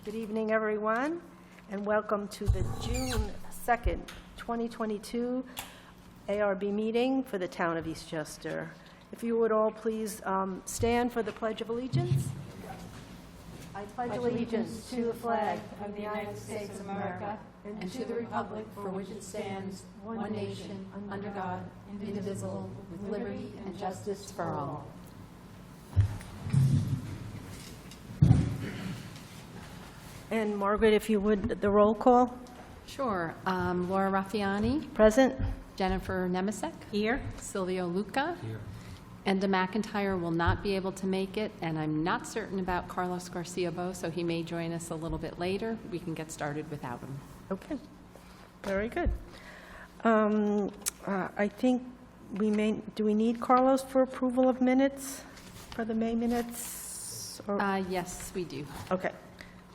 Good evening, everyone, and welcome to the June 2nd, 2022 ARB meeting for the town of Eastchester. If you would all please stand for the Pledge of Allegiance. I pledge allegiance to the flag of the United States of America and to the republic for which it stands, one nation, under God, indivisible, with liberty and justice for all. And Margaret, if you would, the roll call. Sure. Laura Raffiani. Present. Jennifer Nemisek. Here. Silvio Luca. Here. Enda McIntyre will not be able to make it, and I'm not certain about Carlos Garcia-Bo, so he may join us a little bit later. We can get started without him. Okay. Very good. I think do we need Carlos for approval of minutes, for the May minutes? Or? Yes, we do. Okay.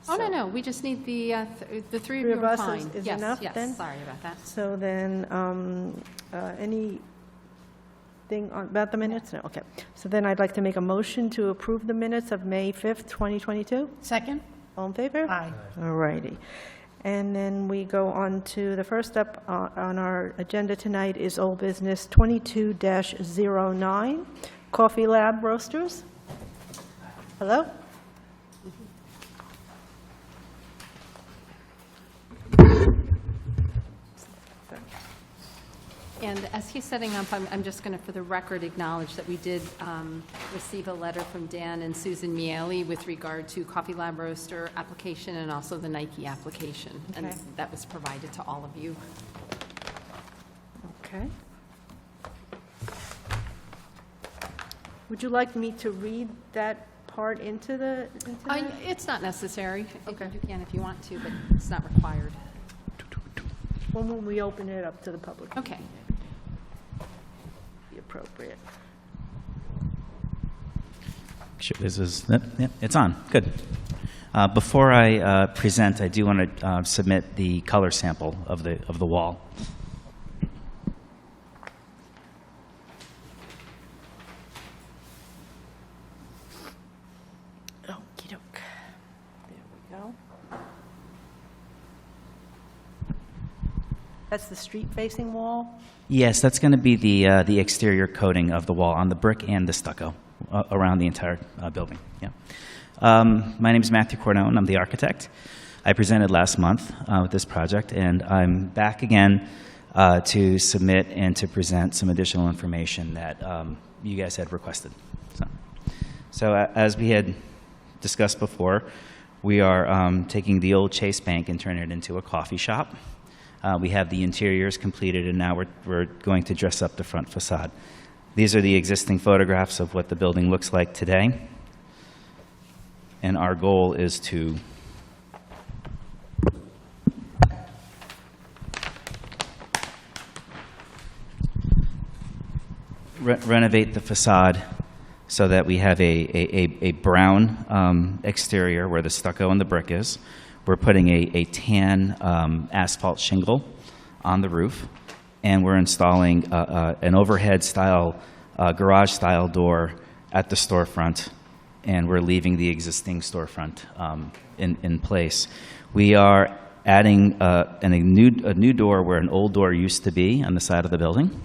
Oh, so, no, we just need the three of you are fine. Is yes, enough yes, then? Sorry about that. So then, anything about the minutes? No, okay. So then I'd like to make a motion to approve the minutes of May 5th, 2022. Second. All in favor? Aye. All righty. And then we go on to the first up on our agenda tonight is old business 22-09, Coffee Lab Roasters. Hello? And as he's setting up, I'm just going to, for the record, acknowledge that we did receive a letter from Dan and Susan Miele with regard to Coffee Lab Roaster application and also the Nike application. Okay. And that was provided to all of you. Okay. Would you like me to read that part into the? It's not necessary. Okay. You can if you want to, but it's not required. When will we open it up to the public? Okay. Be appropriate. Sure, it's on. Good. Before I present, I do want to submit the color sample of the wall. Okey doke. There we go. That's the street-facing wall? Yes, that's going to be the exterior coating of the wall on the brick and the stucco around the entire building. Yeah. My name is Matthew Cornone. I'm the architect. I presented last month with this project, and I'm back again to submit and to present some additional information that you guys had requested. So as we had discussed before, we are taking the old Chase Bank and turning it into a coffee shop. We have the interiors completed, and now we're going to dress up the front facade. These are the existing photographs of what the building looks like today. And our goal is to renovate the facade so that we have a brown exterior where the stucco and the brick is. We're putting a tan asphalt shingle on the roof, and we're installing an overhead-style, garage-style door at the storefront, and we're leaving the existing storefront in place. We are adding a new door where an old door used to be on the side of the building.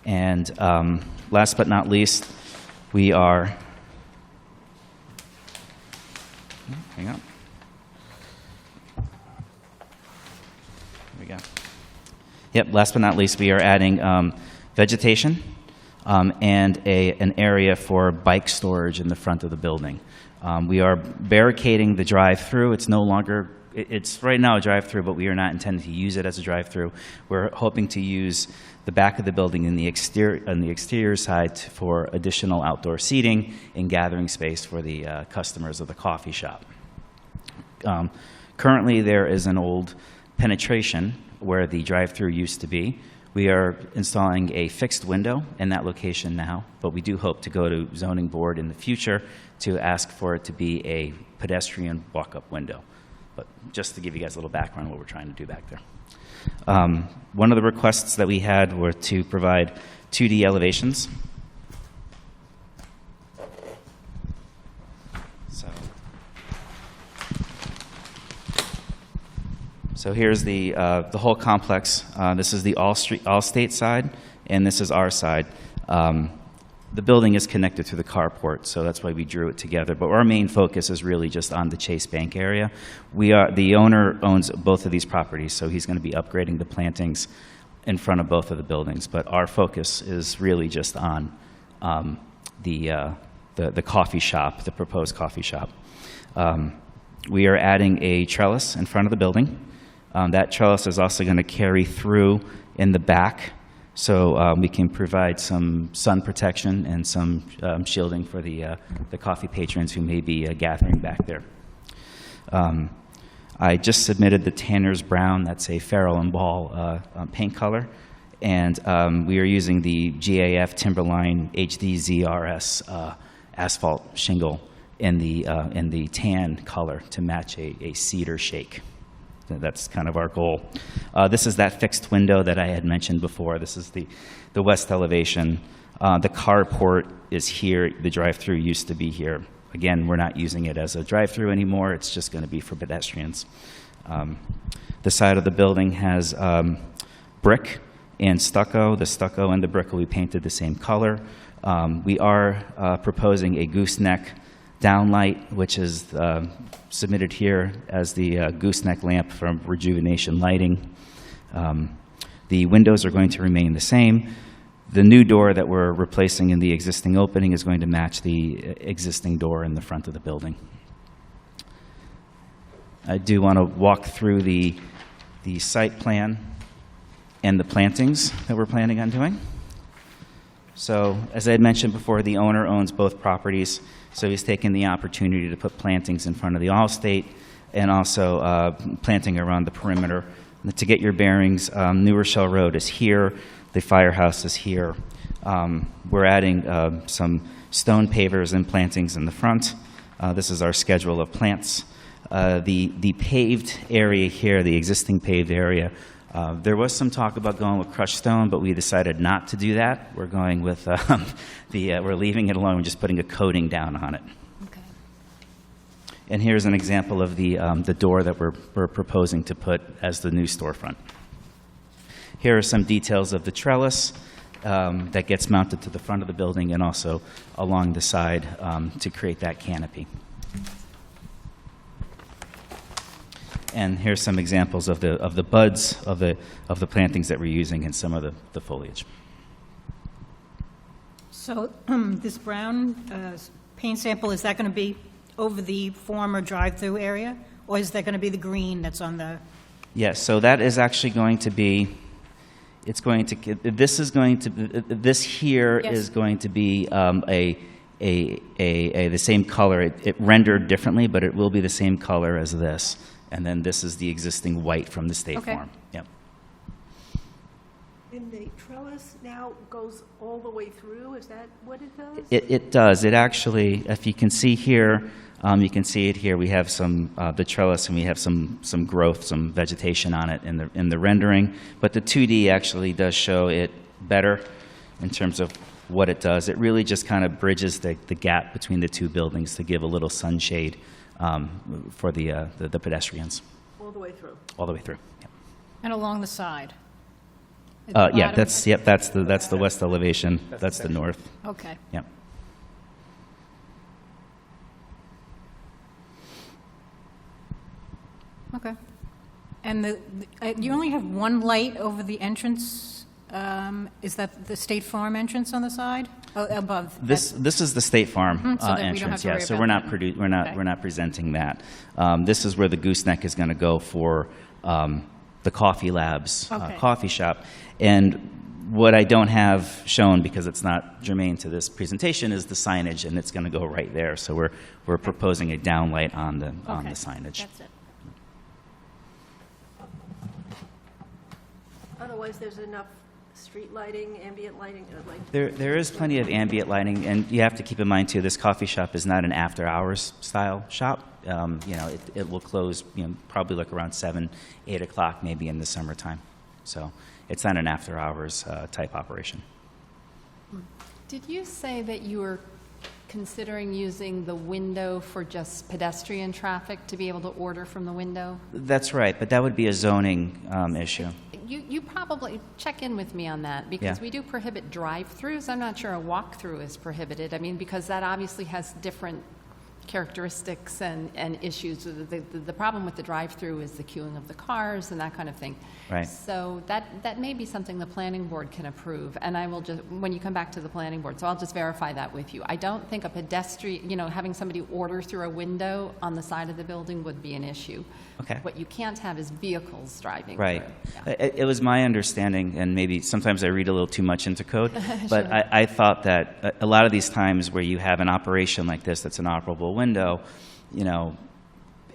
And last but not least, we are... Hang on. Yep, last but not least, we are adding vegetation and an area for bike storage in the front of the building. We are barricading the drive-through. It's no longer, it's right now a drive-through, but we are not intending to use it as a drive-through. We're hoping to use the back of the building in the exterior side for additional outdoor seating and gathering space for the customers of the coffee shop. Currently, there is an old penetration where the drive-through used to be. We are installing a fixed window in that location now, but we do hope to go to zoning board in the future to ask for it to be a pedestrian walk-up window. But just to give you guys a little background on what we're trying to do back there. One of the requests that we had were to provide 2D elevations. So So here's the whole complex. This is the Allstate side, and this is our side. The building is connected to the carport, so that's why we drew it together. But our main focus is really just on the Chase Bank area. The owner owns both of these properties, so he's going to be upgrading the plantings in front of both of the buildings. But our focus is really just on the coffee shop, the proposed coffee shop. We are adding a trellis in front of the building. That trellis is also going to carry through in the back, so we can provide some sun protection and some shielding for the coffee patrons who may be gathering back there. I just submitted the Tanner's Brown. That's a Farrell and Ball paint color, and we are using the GAF Timberline HD ZRS asphalt shingle in the tan color to match a cedar shake. That's kind of our goal. This is that fixed window that I had mentioned before. This is the west elevation. The carport is here. The drive-through used to be here. Again, we're not using it as a drive-through anymore. It's just going to be for pedestrians. The side of the building has brick and stucco. The stucco and the brick will be painted the same color. We are proposing a gooseneck downlight, which is submitted here as the gooseneck lamp from Rejuvenation Lighting. The windows are going to remain the same. The new door that we're replacing in the existing opening is going to match the existing door in the front of the building. I do want to walk through the site plan and the plantings that we're planning on doing. So, as I had mentioned before, the owner owns both properties, so he's taken the opportunity to put plantings in front of the Allstate and also planting around the perimeter. To get your bearings, New Rochelle Road is here, the firehouse is here. We're adding some stone pavers and plantings in the front. This is our schedule of plants. The paved area here, the existing paved area, there was some talk about going with crushed stone, but we decided not to do that. We're going with we're leaving it alone, just putting a coating down on it. Okay. And here's an example of the door that we're proposing to put as the new storefront. Here are some details of the trellis that gets mounted to the front of the building and also along the side to create that canopy. And here's some examples of the buds of the plantings that we're using and some of the foliage. So this brown paint sample, is that going to be over the former drive-through area, or is that going to be the green that's on the? Yes. So that is actually going to be. It's going to. This is going to. This here Yes. is going to be the same color. It rendered differently, but it will be the same color as this. And then this is the existing white from the State Okay. Farm. Yep. And the trellis now goes all the way through, is that what it does? It does. It actually, if you can see here, you can see it here. We have some the trellis, and we have some growth, some vegetation on it in the rendering. But the 2D actually does show it better in terms of what it does. It really just kind of bridges the gap between the two buildings to give a little sunshade for the pedestrians. All the way through? All the way through. Yep. And along the side? At the Yeah, bottom? that's the west elevation. That's the north. Okay. Yep. Okay. And you only have one light over the entrance? Is that the State Farm entrance on the side? Oh, above? This is the State Farm so that we don't have entrance. to Yeah, worry so about that. we're not presenting that. This is where the gooseneck is going to go for the Coffee Labs Okay. coffee shop. And what I don't have shown, because it's not germane to this presentation, is the signage, and it's going to go right there. So we're proposing a downlight on the Okay. signage. That's it. Otherwise, there's enough street lighting, ambient lighting, There is plenty of ambient lighting, and you have to keep in mind, too, this coffee shop is not an after-hours style shop. It will close, probably like around 7, 8 o'clock, maybe in the summertime. So it's not an after-hours type operation. Did you say that you were considering using the window for just pedestrian traffic to be able to order from the window? That's right, but that would be a zoning issue. You probably check in with me on that, because Yeah. we do prohibit drive-throughs. I'm not sure a walk-through is prohibited. I mean, because that obviously has different characteristics and issues. The problem with the drive-through is the queuing of the cars and that kind of thing. Right. So that may be something the planning board can approve, and I will just, when you come back to the planning board, so I'll just verify that with you. I don't think a pedestrian, having somebody order through a window on the side of the building would be an issue. Okay. What you can't have is vehicles driving Right. through. Yeah. It was my understanding, and maybe sometimes I read a little too much into code, but I thought that a lot of these times where you have an operation like this that's an operable window,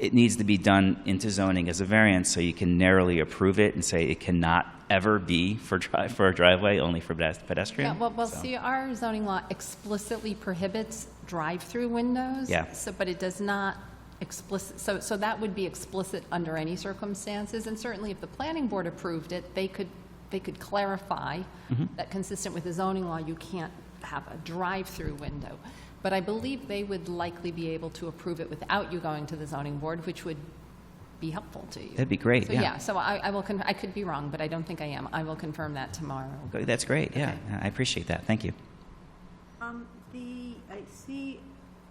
it needs to be done into zoning as a variance, so you can narrowly approve it and say it cannot ever be for a driveway, only for pedestrian. Yeah, well, So- see, our zoning law explicitly prohibits drive-through windows. Yeah. But it does not explicit, so that would be explicit under any circumstances, and certainly if the planning board approved it, they could clarify that consistent with the zoning law, you can't have a drive-through window. But I believe they would likely be able to approve it without you going to the zoning board, which would be helpful to you. That'd be great, So, yeah. so I will, I could be wrong, but I don't think I am. I will confirm that tomorrow. Okay, that's great, yeah. I appreciate that. Thank you. I see,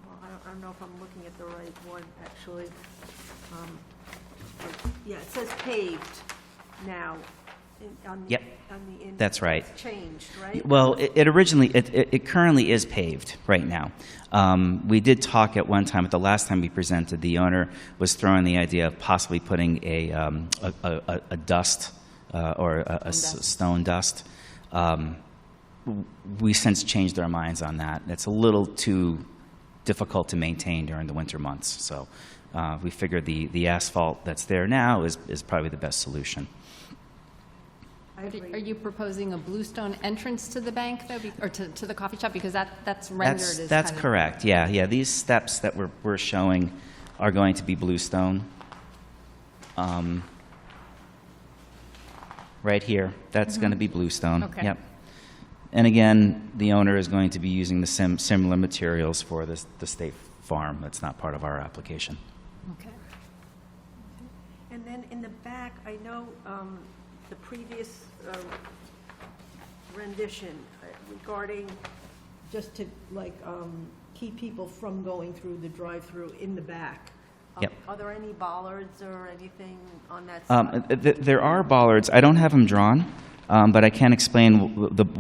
well, I don't know if I'm looking at the right one, actually. Yeah, it says paved now. On the Yep. in- That's right. It's changed, right? Well, it currently is paved right now. We did talk at one time, at the last time we presented, the owner was throwing the idea of possibly putting a dust or a stone dust. We since changed our minds on that. It's a little too difficult to maintain during the winter months. So we figured the asphalt that's there now is probably the best solution. Are you proposing a bluestone entrance to the bank, though, or to the coffee shop? Because that's rendered as That's kind of- correct, yeah. These steps that we're showing are going to be bluestone. Right here, that's going to be bluestone. Okay. Yep. And again, the owner is going to be using the similar materials for the state farm. That's not part of our application. Okay. And then in the back, I know the previous rendition regarding, just to keep people from going through the drive-through in the back. Yep. Are there any bollards or anything on that side? There are bollards. I don't have them drawn, but I can explain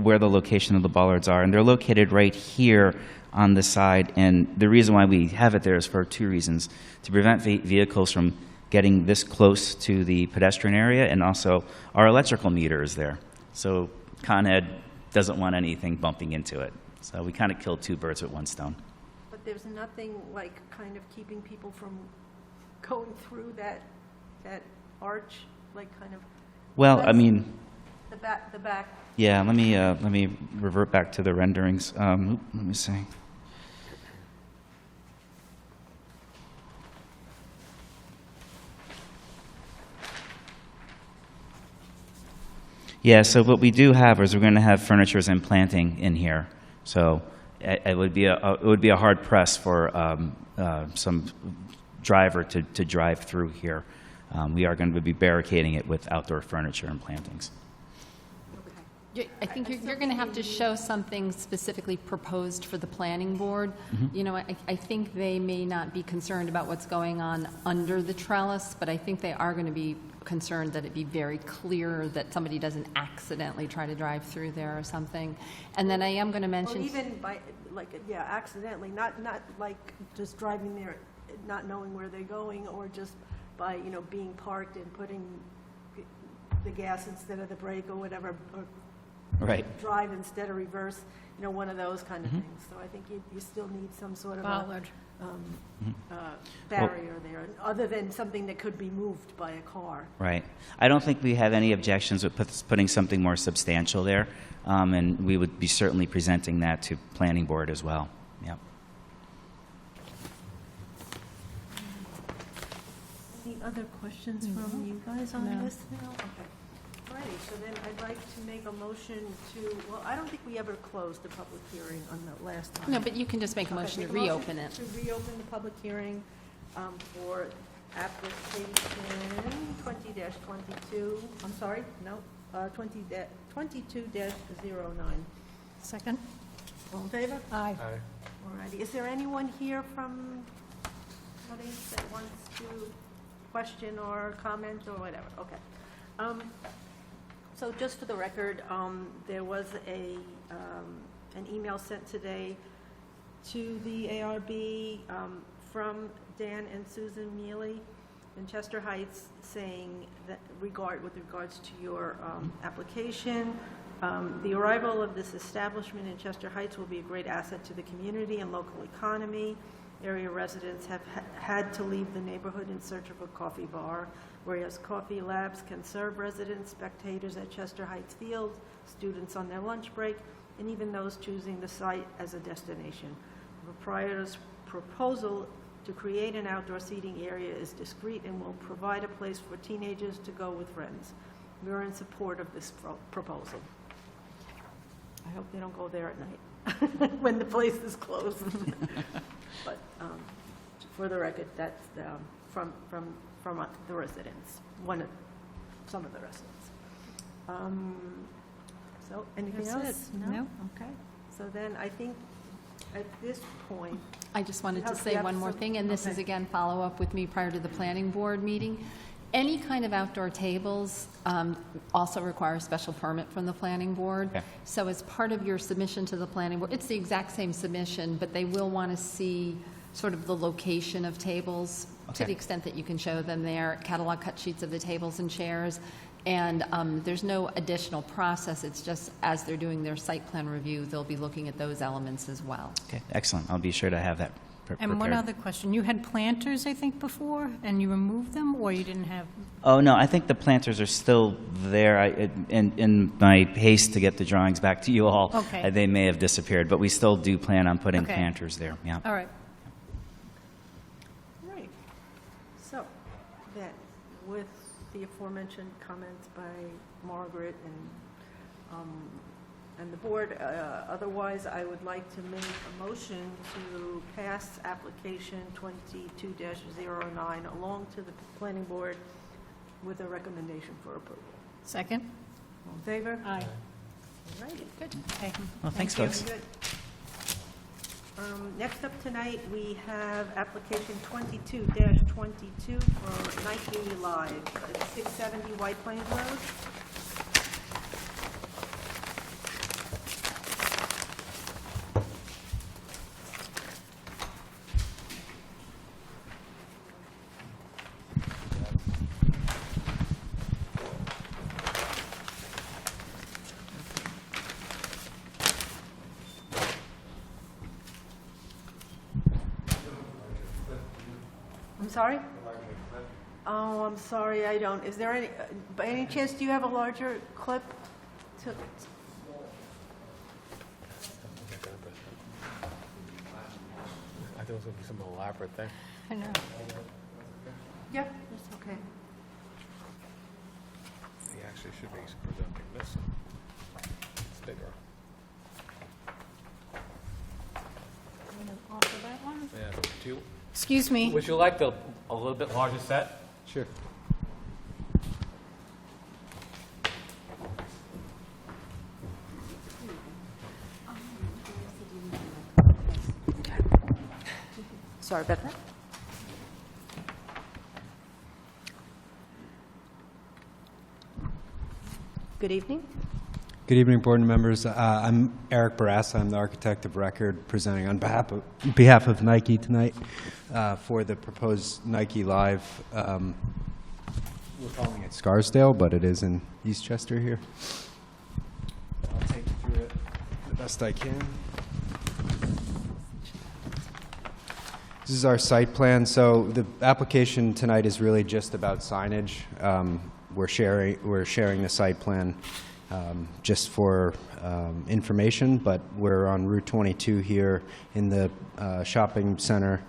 where the location of the bollards are. And they're located right here on the side. And the reason why we have it there is for two reasons: to prevent vehicles from getting this close to the pedestrian area, and also our electrical meter is there. So Con Ed doesn't want anything bumping into it. So we kind of killed two birds with one stone. But there's nothing kind of keeping people from going through that arch, kind of? Well, I mean, The back, yeah, let me revert back to the renderings. Let me see. Yeah, so what we do have is we're going to have furnitures and planting in here. So it would be a hard press for some driver to drive through here. We are going to be barricading it with outdoor furniture and plantings. I think you're going to have to show something specifically proposed for the planning board. I think they may not be concerned about what's going on under the trellis, but I think they are going to be concerned that it be very clear that somebody doesn't accidentally try to drive through there or something. And then I am going to or mention... even by, accidentally, not just driving there, not knowing where they're going, or just by, being parked and putting the gas instead of the brake or whatever, or Right. drive instead of reverse, one of those kind of things. So I think you still need some sort of Bollard. barrier there, other than something that could be moved by a car. Right. I don't think we have any objections with putting something more substantial there, and we would be certainly presenting that to planning board as well. Yep. Any other questions from you guys on this now? Okay. Righty, so then I'd like to make a motion to, well, I don't think we ever closed the public hearing on the last time. No, but you can just make a Okay, motion to make a reopen it. To reopen the public hearing for application 20-22, I'm sorry, no, 22-09. Second? All in favor? Aye. All righty. Is there anyone here from audience that wants to question or comment or whatever? Okay. So just for the record, there was an email sent today to the ARB from Dan and Susan Mealy in Chester Heights saying that with regards to your application, the arrival of this establishment in Chester Heights will be a great asset to the community and local economy. Area residents have had to leave the neighborhood in search of a coffee bar, whereas Coffee Labs can serve residents, spectators at Chester Heights Field, students on their lunch break, and even those choosing the site as a destination. The proprietor's proposal to create an outdoor seating area is discreet and will provide a place for teenagers to go with friends. We are in support of this proposal. I hope they don't go there at night when the place is closed. But for the record, that's from the residents, some of the residents. So anything That's else? it. No. Okay. So then I think at this point, I just wanted to You say have one more some- thing, and this is okay. again follow-up with me prior to the planning board meeting. Any kind of outdoor tables also require a special permit from the planning board. Okay. So as part of your submission to the planning board, it's the exact same submission, but they will want to see sort of the location of tables to Okay. the extent that you can show them there, catalog cut sheets of the tables and chairs. And there's no additional process. It's just as they're doing their site plan review, they'll be looking at those elements as well. Okay, excellent. I'll be sure to have that And one prepared. other question. You had planters, I think, before, and you removed them, or you didn't have? Oh, no, I think the planters are still there. In my haste to get the drawings back to you all, Okay. they may have disappeared, but we still do plan on putting Okay. planters there, yeah. All right. right. So then, with the aforementioned comments by Margaret and the board, otherwise, I would like to make a motion to pass application 22-09 along to the planning board with a recommendation for approval. Second? All in favor? Aye. All righty. Good. Okay. Well, thanks, Thank folks. Very good. Next up tonight, we have application 22-22 for Nike Live at 670 White Plains Road. I'm sorry? Oh, I'm sorry, I don't. Is there any, by any chance, do you have a larger clip to? I thought it was going to be some elaborate thing. I know. Yeah, that's okay. He actually should be presenting this. It's bigger. I'm going to offer that one. Yeah. Do you, Excuse me. would you like a little bit larger set? Sure. Sorry about that. Good evening. Good evening, board members. I'm Eric Barassa. I'm the architect of record presenting on behalf of Nike tonight for the proposed Nike Live. We're calling it Scarsdale, but it is in Eastchester here. I'll take you through it the best I can. This is our site plan. So the application tonight is really just about signage. We're sharing the site plan just for information, but we're on Route 22 here in the shopping center.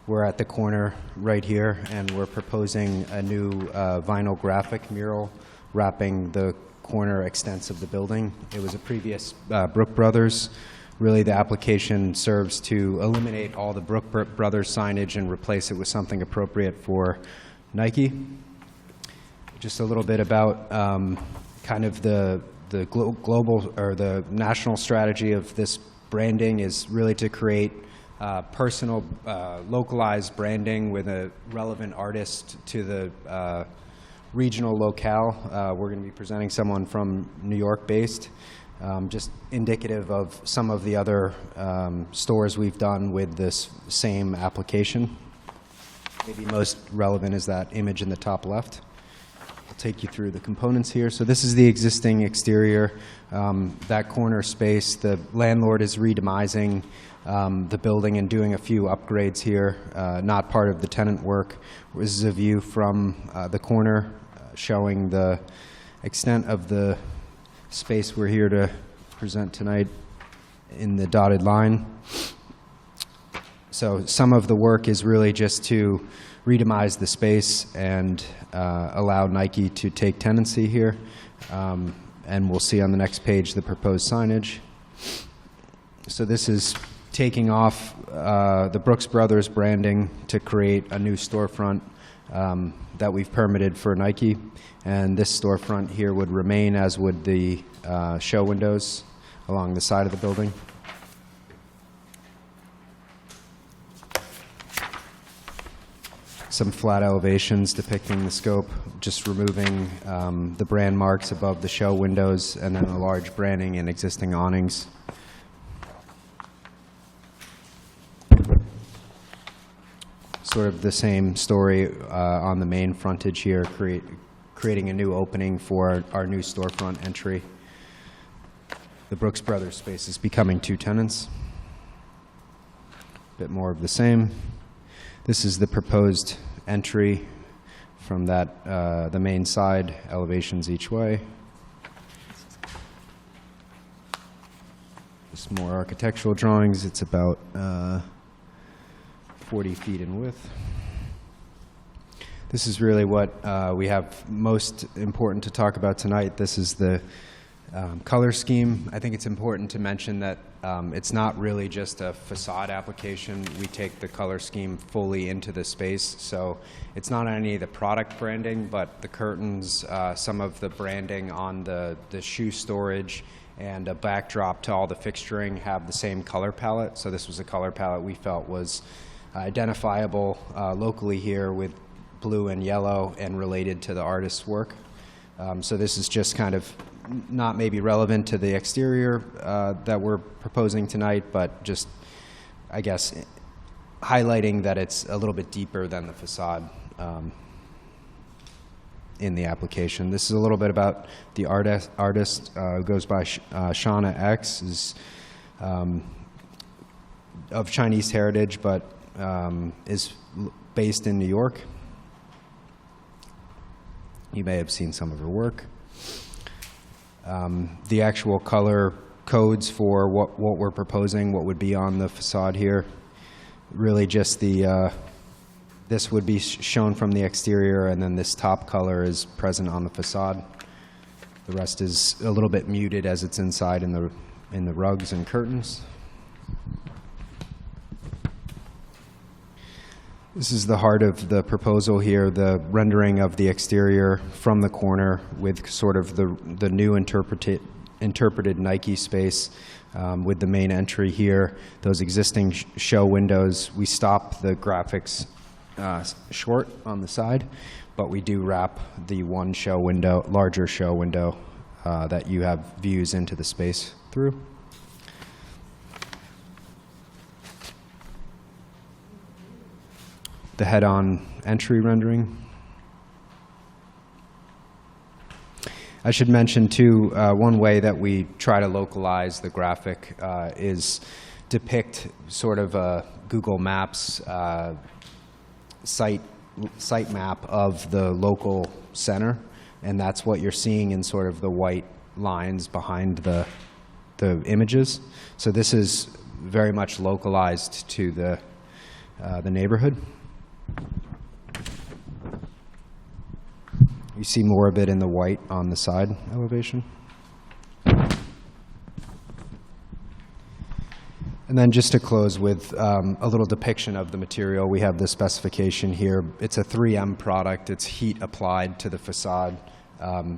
We're at the corner right here, and we're proposing a new vinyl graphic mural wrapping the corner extents of the building. It was a previous Brook Brothers. Really, the application serves to eliminate all the Brook Brothers signage and replace it with something appropriate for Nike. Just a little bit about kind of the global or the national strategy of this branding is really to create personal, localized branding with a relevant artist to the regional locale. We're going to be presenting someone from New York based, just indicative of some of the other stores we've done with this same application. Maybe most relevant is that image in the top left. I'll take you through the components here. So this is the existing exterior, that corner space. The landlord is redemising the building and doing a few upgrades here, not part of the tenant work. This is a view from the corner showing the extent of the space we're here to present tonight in the dotted line. So some of the work is really just to redemise the space and allow Nike to take tenancy here. And we'll see on the next page the proposed signage. So this is taking off the Brooks Brothers branding to create a new storefront that we've permitted for Nike. And this storefront here would remain, as would the show windows along the side of the building. Some flat elevations depicting the scope, just removing the brand marks above the show windows, and then a large branding and existing awnings. Sort of the same story on the main frontage here, creating a new opening for our new storefront entry. The Brooks Brothers space is becoming 2 tenants. A bit more of the same. This is the proposed entry from that the main side, elevations each way. Just more architectural drawings. It's about 40 feet in width. This is really what we have most important to talk about tonight. This is the color scheme. I think it's important to mention that it's not really just a facade application. We take the color scheme fully into the space. So it's not any of the product branding, but the curtains, some of the branding on the shoe storage, and a backdrop to all the fixturing have the same color palette. So this was a color palette we felt was identifiable locally here with blue and yellow and related to the artist's work. So this is just kind of not maybe relevant to the exterior that we're proposing tonight, but just, I guess, highlighting that it's a little bit deeper than the facade in the application. This is a little bit about the artist who goes by Shauna X, is of Chinese heritage, but is based in New York. You may have seen some of her work. The actual color codes for what we're proposing, what would be on the facade here, really just the, this would be shown from the exterior, and then this top color is present on the facade. The rest is a little bit muted as it's inside in the rugs and curtains. This is the heart of the proposal here, the rendering of the exterior from the corner with sort of the new interpreted Nike space with the main entry here. Those existing show windows, we stop the graphics short on the side, but we do wrap the one show window, larger show window that you have views into the space through. The head-on entry rendering. I should mention, too, one way that we try to localize the graphic is depict sort of a Google Maps site map of the local center, and that's what you're seeing in sort of the white lines behind the images. So this is very much localized to the neighborhood. You see more of it in the white on the side elevation. And then just to close with a little depiction of the material, we have the specification here. It's a 3M product. It's heat applied to the facade,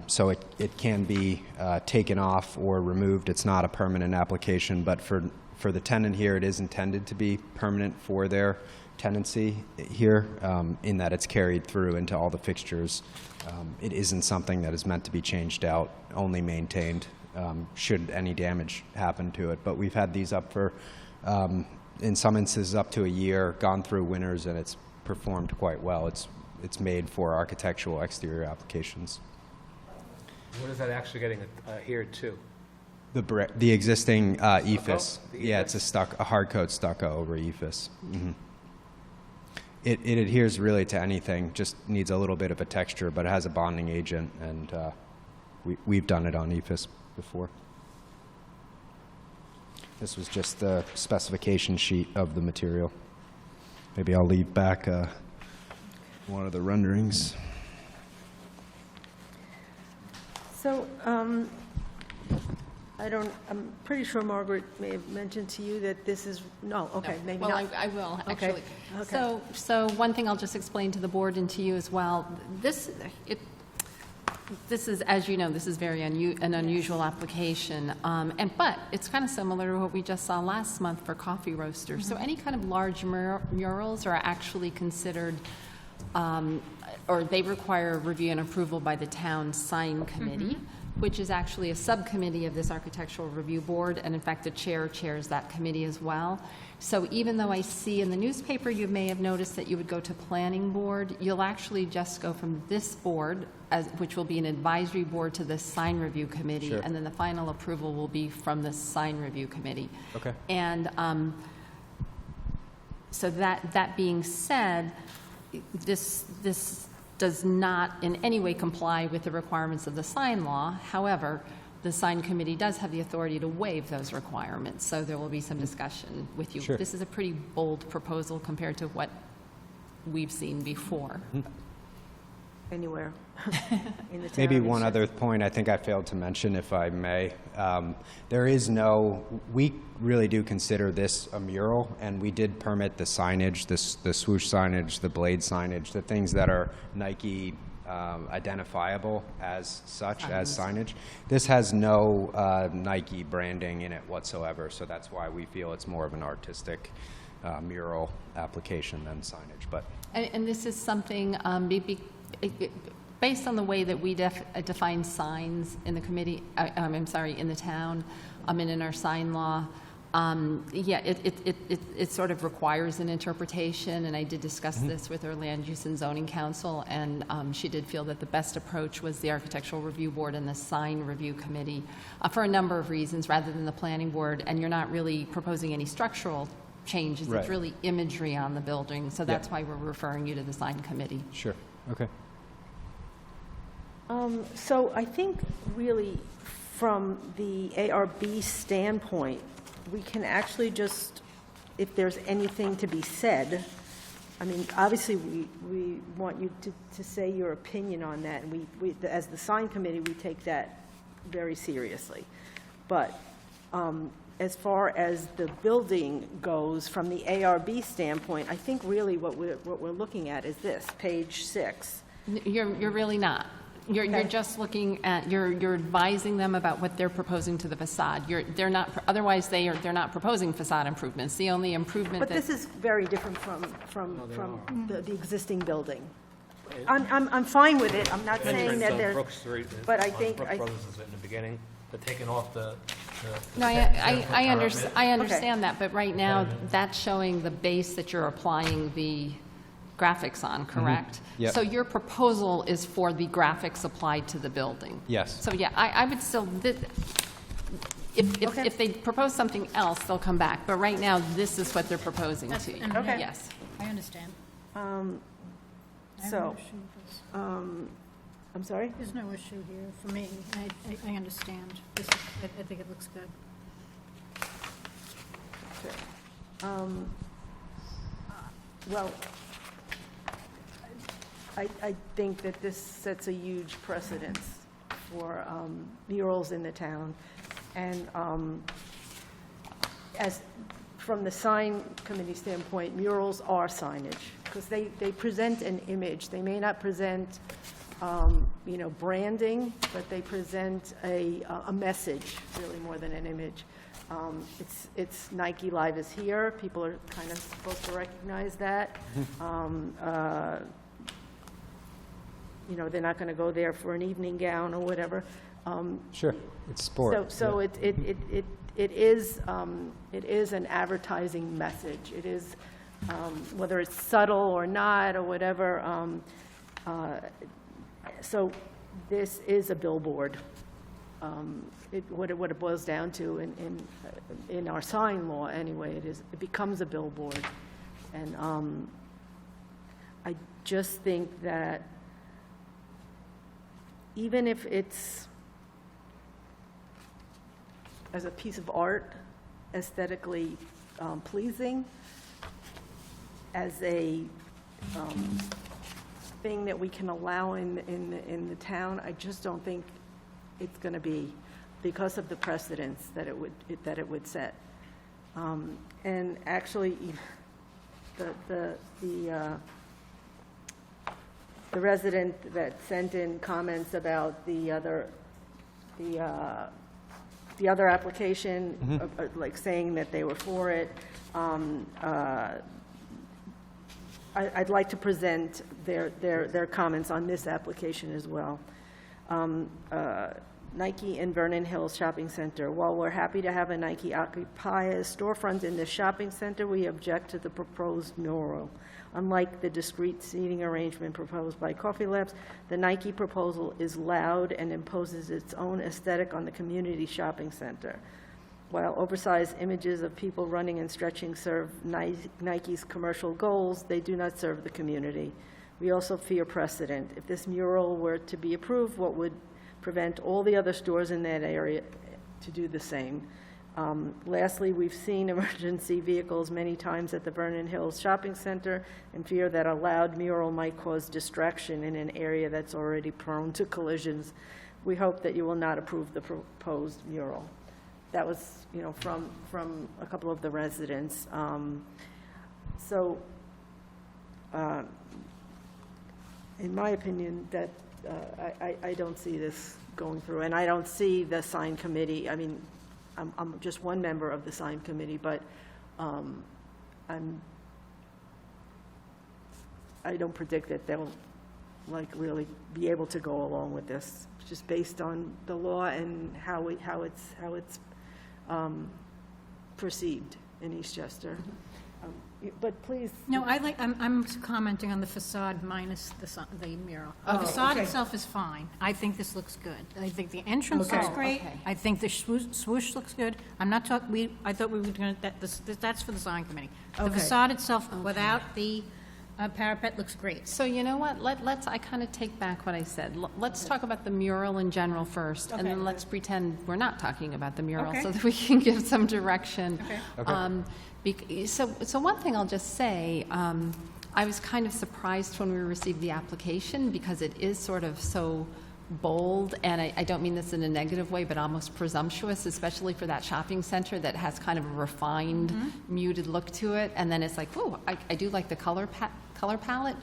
so it can be taken off or removed. It's not a permanent application, but for the tenant here, it is intended to be permanent for their tenancy here, in that it's carried through into all the fixtures. It isn't something that is meant to be changed out, only maintained should any damage happen to it. But we've had these up for, in some instances, up to a year, gone through winters, and it's performed quite well. It's made for architectural exterior applications. What is that actually getting adhered to? The existing EFIS. The Yeah, it's a hard coat stucco over EFIS. Mm-hmm. It adheres really to anything, just needs a little bit of a texture, but it has a bonding agent, and we've done it on EFIS before. This was just the specification sheet of the material. Maybe I'll leave back one of the renderings. So, I'm pretty sure Margaret may have mentioned to you that this is, no, okay, maybe Well, not. I will, Okay. actually. Okay. So one thing I'll just explain to the board and to you as well. This is, as you know, this is very an unusual application, but it's kind of similar to what we just saw last month for coffee roasters. So any kind of large murals are actually considered, or they require review and approval by the town sign committee, which is actually a subcommittee of this architectural review board, and in fact, the chair chairs that committee as well. So even though I see in the newspaper, you may have noticed that you would go to planning board, you'll actually just go from this board, which will be an advisory board, to the sign review committee, Sure. and then the final approval will be from the sign review committee. Okay. And so that being said, this does not in any way comply with the requirements of the sign law. However, the sign committee does have the authority to waive those requirements, so there will be some discussion with you. Sure. This is a pretty bold proposal compared to what we've seen before. Anywhere in the town. Maybe of one East other point I think I failed to mention, if I may. We really do consider this a mural, and we did permit the signage, the swoosh signage, the blade signage, the things that are Nike identifiable as such, as signage. This has no Nike branding in it whatsoever, so that's why we feel it's more of an artistic mural application than signage. But And this is something, based on the way that we define signs in the committee, in the town, and in our sign law, it sort of requires an interpretation, and I did discuss this with our Land Use and Zoning Council, and she did feel that the best approach was the Architectural Review Board and the Sign Review Committee, for a number of reasons, rather than the Planning Board, and you're not really proposing any structural changes. Right. It's really imagery on the building, so that's why we're referring you to the Sign Committee. sure, okay. So I think really from the ARB standpoint, we can actually just, if there's anything to be said, I mean, obviously, we want you to say your opinion on that, and we as the sign committee, we take that very seriously. But as far as the building goes, from the ARB standpoint, I think really what we're looking at is this, page 6. You're really not. You're Okay. just looking at, you're advising them about what they're proposing to the facade. They're not, otherwise they're not proposing facade improvements. The only improvement But that. this is very different from the existing building. I'm fine with it, I'm not saying that there's, Brook Street, but I on think Brook I- Brothers is in the beginning, they're taking off the No, I parapet. understand that, but right now, that's showing the base that you're applying the graphics on, correct? Yep. So your proposal is for the graphics applied to the building? Yes. So, yeah, I would still, Okay. if they propose something else, they'll come back, but right now, this is what they're proposing to you. Okay. Yes. I understand. I have so, no issue with this. I'm sorry? There's no issue here for me. I understand. I think it looks good. Well, I think that this sets a huge precedence for murals in the town. And as from the sign committee standpoint, murals are signage, because they present an image. They may not present, branding, but they present a message, really, more than an image. It's Nike Live is here. People are kind of supposed to recognize that. They're not going to go there for an evening gown or whatever. Sure, it's sport. So yeah. it is an advertising message. It is, whether it's subtle or not or whatever. So this is a billboard. What it boils down to in our sign law anyway, it becomes a billboard. And I just think that even if it's as a piece of art, aesthetically pleasing, as a thing that we can allow in the town, I just don't think it's going to be, because of the precedence that it would set. And actually, the resident that sent in comments about the other application, like saying that they were for it, I'd like to present their comments on this application as well. Nike in Vernon Hills Shopping Center. While we're happy to have a Nike occupy a storefront in this shopping center, we object to the proposed mural. Unlike the discrete seating arrangement proposed by Coffee Labs, the Nike proposal is loud and imposes its own aesthetic on the community shopping center. While oversized images of people running and stretching serve Nike's commercial goals, they do not serve the community. We also fear precedent. If this mural were to be approved, what would prevent all the other stores in that area to do the same? Lastly, we've seen emergency vehicles many times at the Vernon Hills Shopping Center and fear that a loud mural might cause distraction in an area that's already prone to collisions. We hope that you will not approve the proposed mural. That was, from a couple of the residents. In my opinion, that I don't see this going through, and I don't see the sign committee. I mean, I'm just one member of the sign committee, but I don't predict that they'll really be able to go along with this, just based on the law and how it's perceived in Eastchester. But please. No, I'm commenting on the facade minus the mural. The facade itself is fine. I think this looks good. I think the entrance looks great. Okay. I think the swoosh looks good. I'm not talking, I thought we were going to, that's for the sign committee. The Okay. facade itself, without the parapet, looks great. So you know what, I kind of take back what I said. Let's talk about the mural in general first, and then let's pretend we're not talking about the mural, Okay. so that we can give some direction. Okay. So one thing I'll just say, I was kind of surprised when we received the application, because it is sort of so bold, and I don't mean this in a negative way, but almost presumptuous, especially for that shopping center that has kind of a refined, muted look to it. And then it's like, oh, I do like the color palette.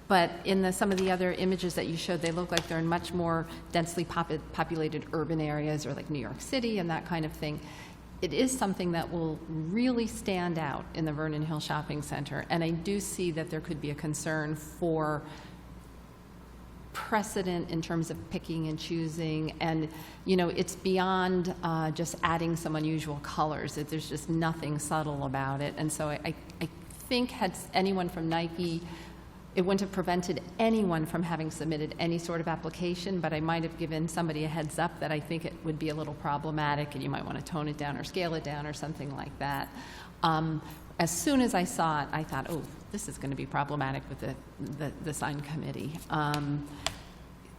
But in some of the other images that you showed, they look like they're in much more densely populated urban areas, or like New York City and that kind of thing. It is something that will really stand out in the Vernon Hill Shopping Center. And I do see that there could be a concern for precedent in terms of picking and choosing, and it's beyond just adding some unusual colors. There's just nothing subtle about it. And so I think, had anyone from Nike, it wouldn't have prevented anyone from having submitted any sort of application, but I might have given somebody a heads up that I think it would be a little problematic, and you might want to tone it down or scale it down or something like that. As soon as I saw it, I thought, oh, this is going to be problematic with the sign committee.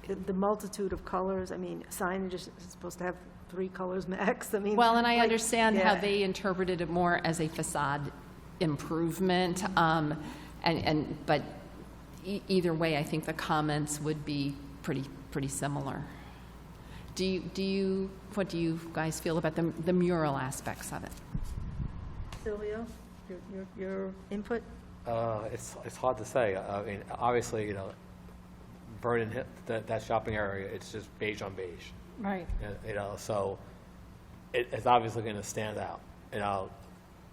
The multitude of colors, I mean, signage is supposed to have 3 colors max. I mean, Well, and I understand how yeah. they interpreted it more as a facade improvement, but either way, I think the comments would be pretty similar. What do you guys feel about the mural aspects of it? Silvio, your input? It's hard to say. I mean, obviously, Vernon, that shopping area, it's just beige on beige. Right. So it's obviously going to stand out.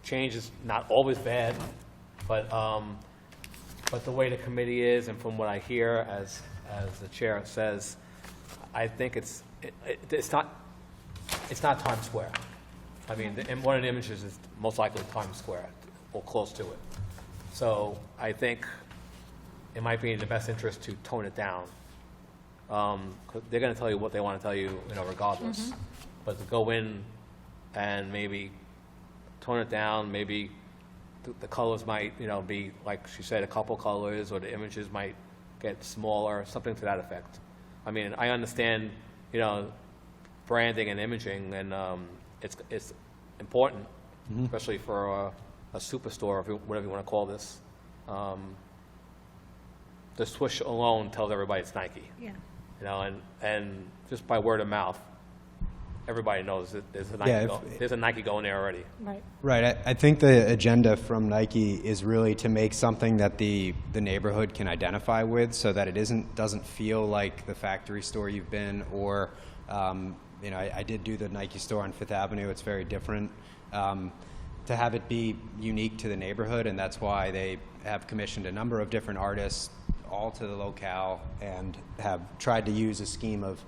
Change is not always bad, but the way the committee is, and from what I hear, as the chair says, I think it's not Times Square. I mean, one of the images is most likely Times Square, or close to it. So I think it might be in the best interest to tone it down. 'Cause they're going to tell you what they want to tell you, regardless. But to go in and maybe tone it down, maybe the colors might, be, like she said, a couple colors, or the images might get smaller, something to that effect. I mean, I understand, branding and imaging, and it's important, especially for a superstore, or whatever you want to call this. The swoosh alone tells everybody it's Nike. Yeah. And just by word of mouth, everybody knows that there's a Nike going there already. Right. Right. I think the agenda from Nike is really to make something that the neighborhood can identify with, so that it doesn't feel like the factory store you've been, or I did do the Nike store on Fifth Avenue. It's very different. To have it be unique to the neighborhood, and that's why they have commissioned a number of different artists, all to the locale, and have tried to use a scheme of,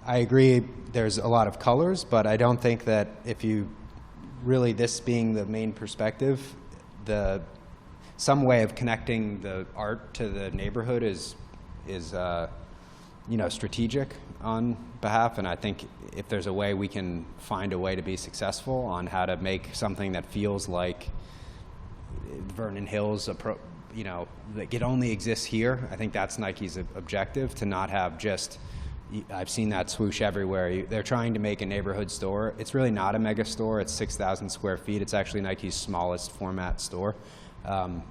I agree there's a lot of colors, but I don't think that if you really, this being the main perspective, some way of connecting the art to the neighborhood is strategic on behalf, and I think if there's a way we can find a way to be successful on how to make something that feels like Vernon Hills, like it only exists here, I think that's Nike's objective, to not have just, I've seen that swoosh everywhere. They're trying to make a neighborhood store. It's really not a mega store. It's 6,000 square feet. It's actually Nike's smallest format store, and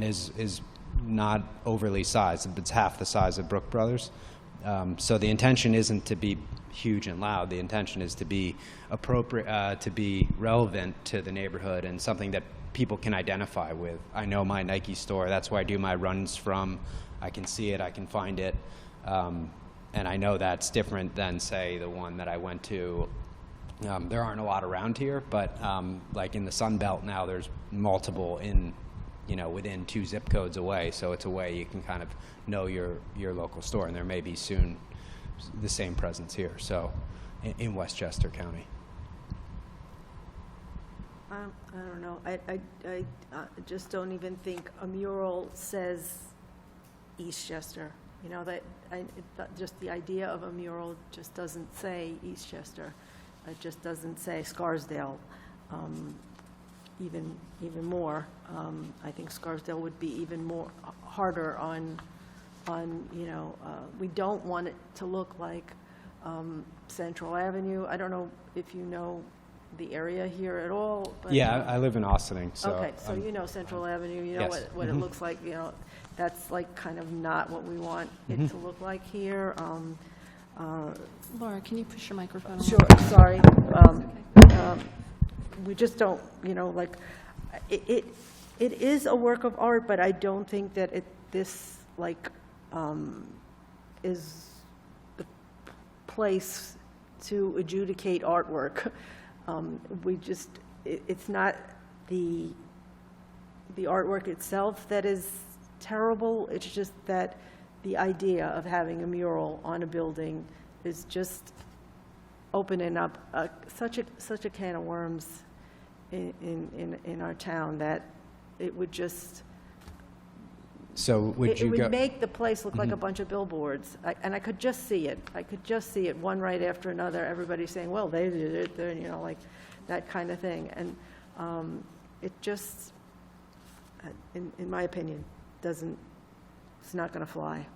is not overly sized. It's half the size of Brook Brothers. So the intention isn't to be huge and loud. The intention is to be appropriate, to be relevant to the neighborhood, and something that people can identify with. I know my Nike store. That's where I do my runs from. I can see it. I can find it. And I know that's different than, say, the one that I went to. There aren't a lot around here, but like in the Sun Belt now, there's multiple within 2 zip codes away. So it's a way you can kind of know your local store, and there may be soon the same presence here. So in Westchester County. I don't know. I just don't even think a mural says Eastchester. Just the idea of a mural just doesn't say Eastchester. It just doesn't say Scarsdale. Even more. I think Scarsdale would be even more harder on we don't want it to look like Central Avenue. I don't know if you know the area here at all. But Yeah, I live in Austining. So okay, so Central Avenue, Yes. what it looks like, that's like kind of not what we want it to look like here. Laura, can you push your microphone? Sure, sorry. We just don't, it is a work of art, but I don't think that this is the place to adjudicate artwork. It's not the artwork itself that is terrible. It's just that the idea of having a mural on a building is just opening up such a can of worms in our town that it would just. So would you It go? would make the place look like a bunch of billboards, and I could just see it. I could just see it, one right after another, everybody saying, well, they did it, like that kind of thing. And it just, in my opinion, it's not going to fly.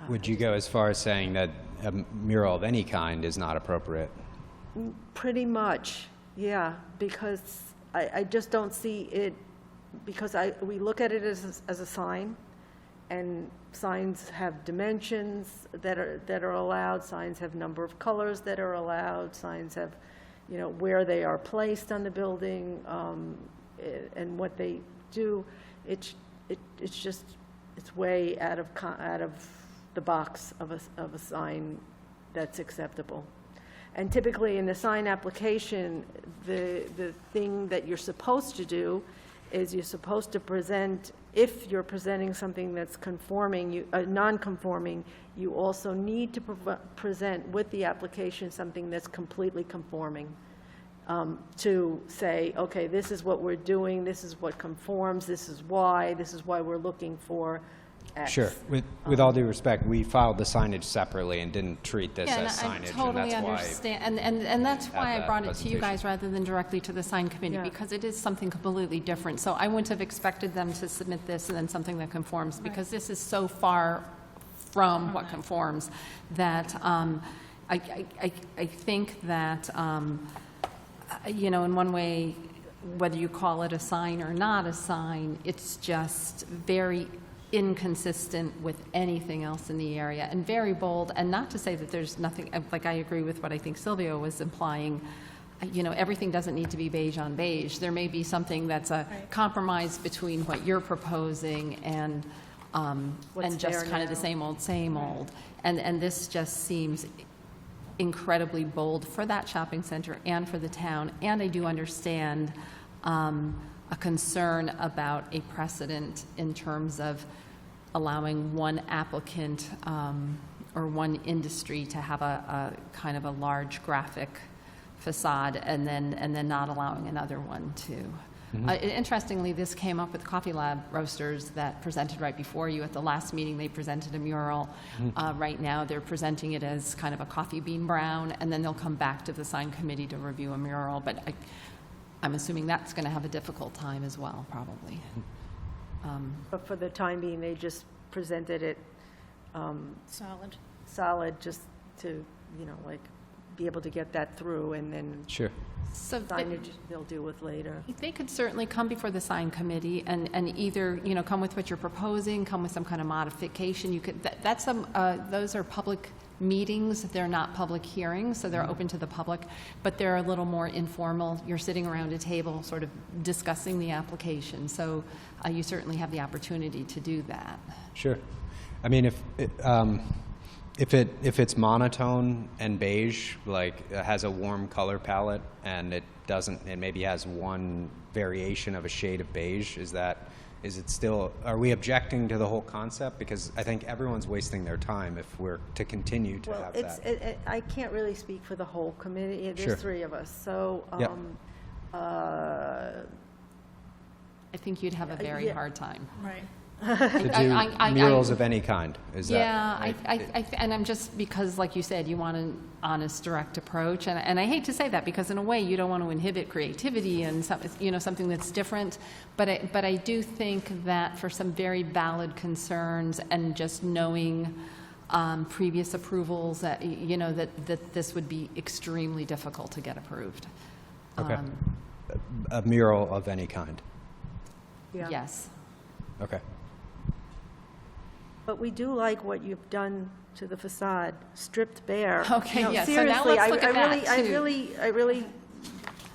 Would you go as far as saying that a mural of any kind is not appropriate? Pretty much, yeah, because I just don't see it because we look at it as a sign, and signs have dimensions that are allowed, signs have number of colors that are allowed, signs have, where they are placed on the building, and what they do. It's way out of the box of a sign that's acceptable. And typically in the sign application, the thing that you're supposed to do is you're supposed to present, if you're presenting something that's conforming, non-conforming, you also need to present with the application something that's completely conforming, to say, okay, this is what we're doing, this is what conforms, this is why we're looking for X. Sure. With all due respect, we filed the signage separately and didn't treat this Yeah, as signage, I totally and that's why. understand, and that's why I that brought it to you presentation. guys rather than directly to the sign committee, Yeah. because it is something completely different. So I wouldn't have expected them to submit this and then something that conforms, because this is so far from what conforms that I think that, in one way, whether you call it a sign or not a sign, it's just very inconsistent with anything else in the area, and very bold. And not to say that there's nothing, like, I agree with what I think Silvio was implying. Everything doesn't need to be beige on beige. There may be something that's a compromise between what you're proposing and just kind of the same old. And this just seems incredibly bold for that shopping center and for the town. And I do understand a concern about a precedent in terms of allowing one applicant or one industry to have a kind of a large graphic facade and then not allowing another one to. Interestingly, this came up with Coffee Lab Roasters that presented right before you. At the last meeting, they presented a mural. Right now, they're presenting it as kind of a coffee bean brown, and then they'll come back to the sign committee to review a mural. But I'm assuming that's going to have a difficult time as well, probably. But for the time being, they just presented it solid, just to, be able to get that through, and then Sure. So signage they'll deal with later. they could certainly come before the sign committee and either, come with what you're proposing, come with some kind of modification. You could, those are public meetings. They're not public hearings, so they're open to the public, but they're a little more informal. You're sitting around a table sort of discussing the application. So you certainly have the opportunity to do that. Sure. I mean, if it's monotone and beige, like it has a warm color palette, and it maybe has one variation of a shade of beige, is it still, are we objecting to the whole concept? Because I think everyone's wasting their time if we're to continue to have that. I can't really speak for the whole committee. Sure. There's three of us, so, Yep. I think you'd have a very Yeah. hard time. Right. To do murals of any kind, is that? Yeah, and I'm just, because like you said, you want an honest, direct approach, and I hate to say that, because in a way you don't want to inhibit creativity and something that's different, but I do think that for some very valid concerns and just knowing previous approvals, that that this would be extremely difficult to get approved. Okay. A mural of any kind. yeah. Yes. Okay. But we do like what you've done to the facade, stripped bare. Okay, No, yeah, so now seriously, let's look at that, I too. really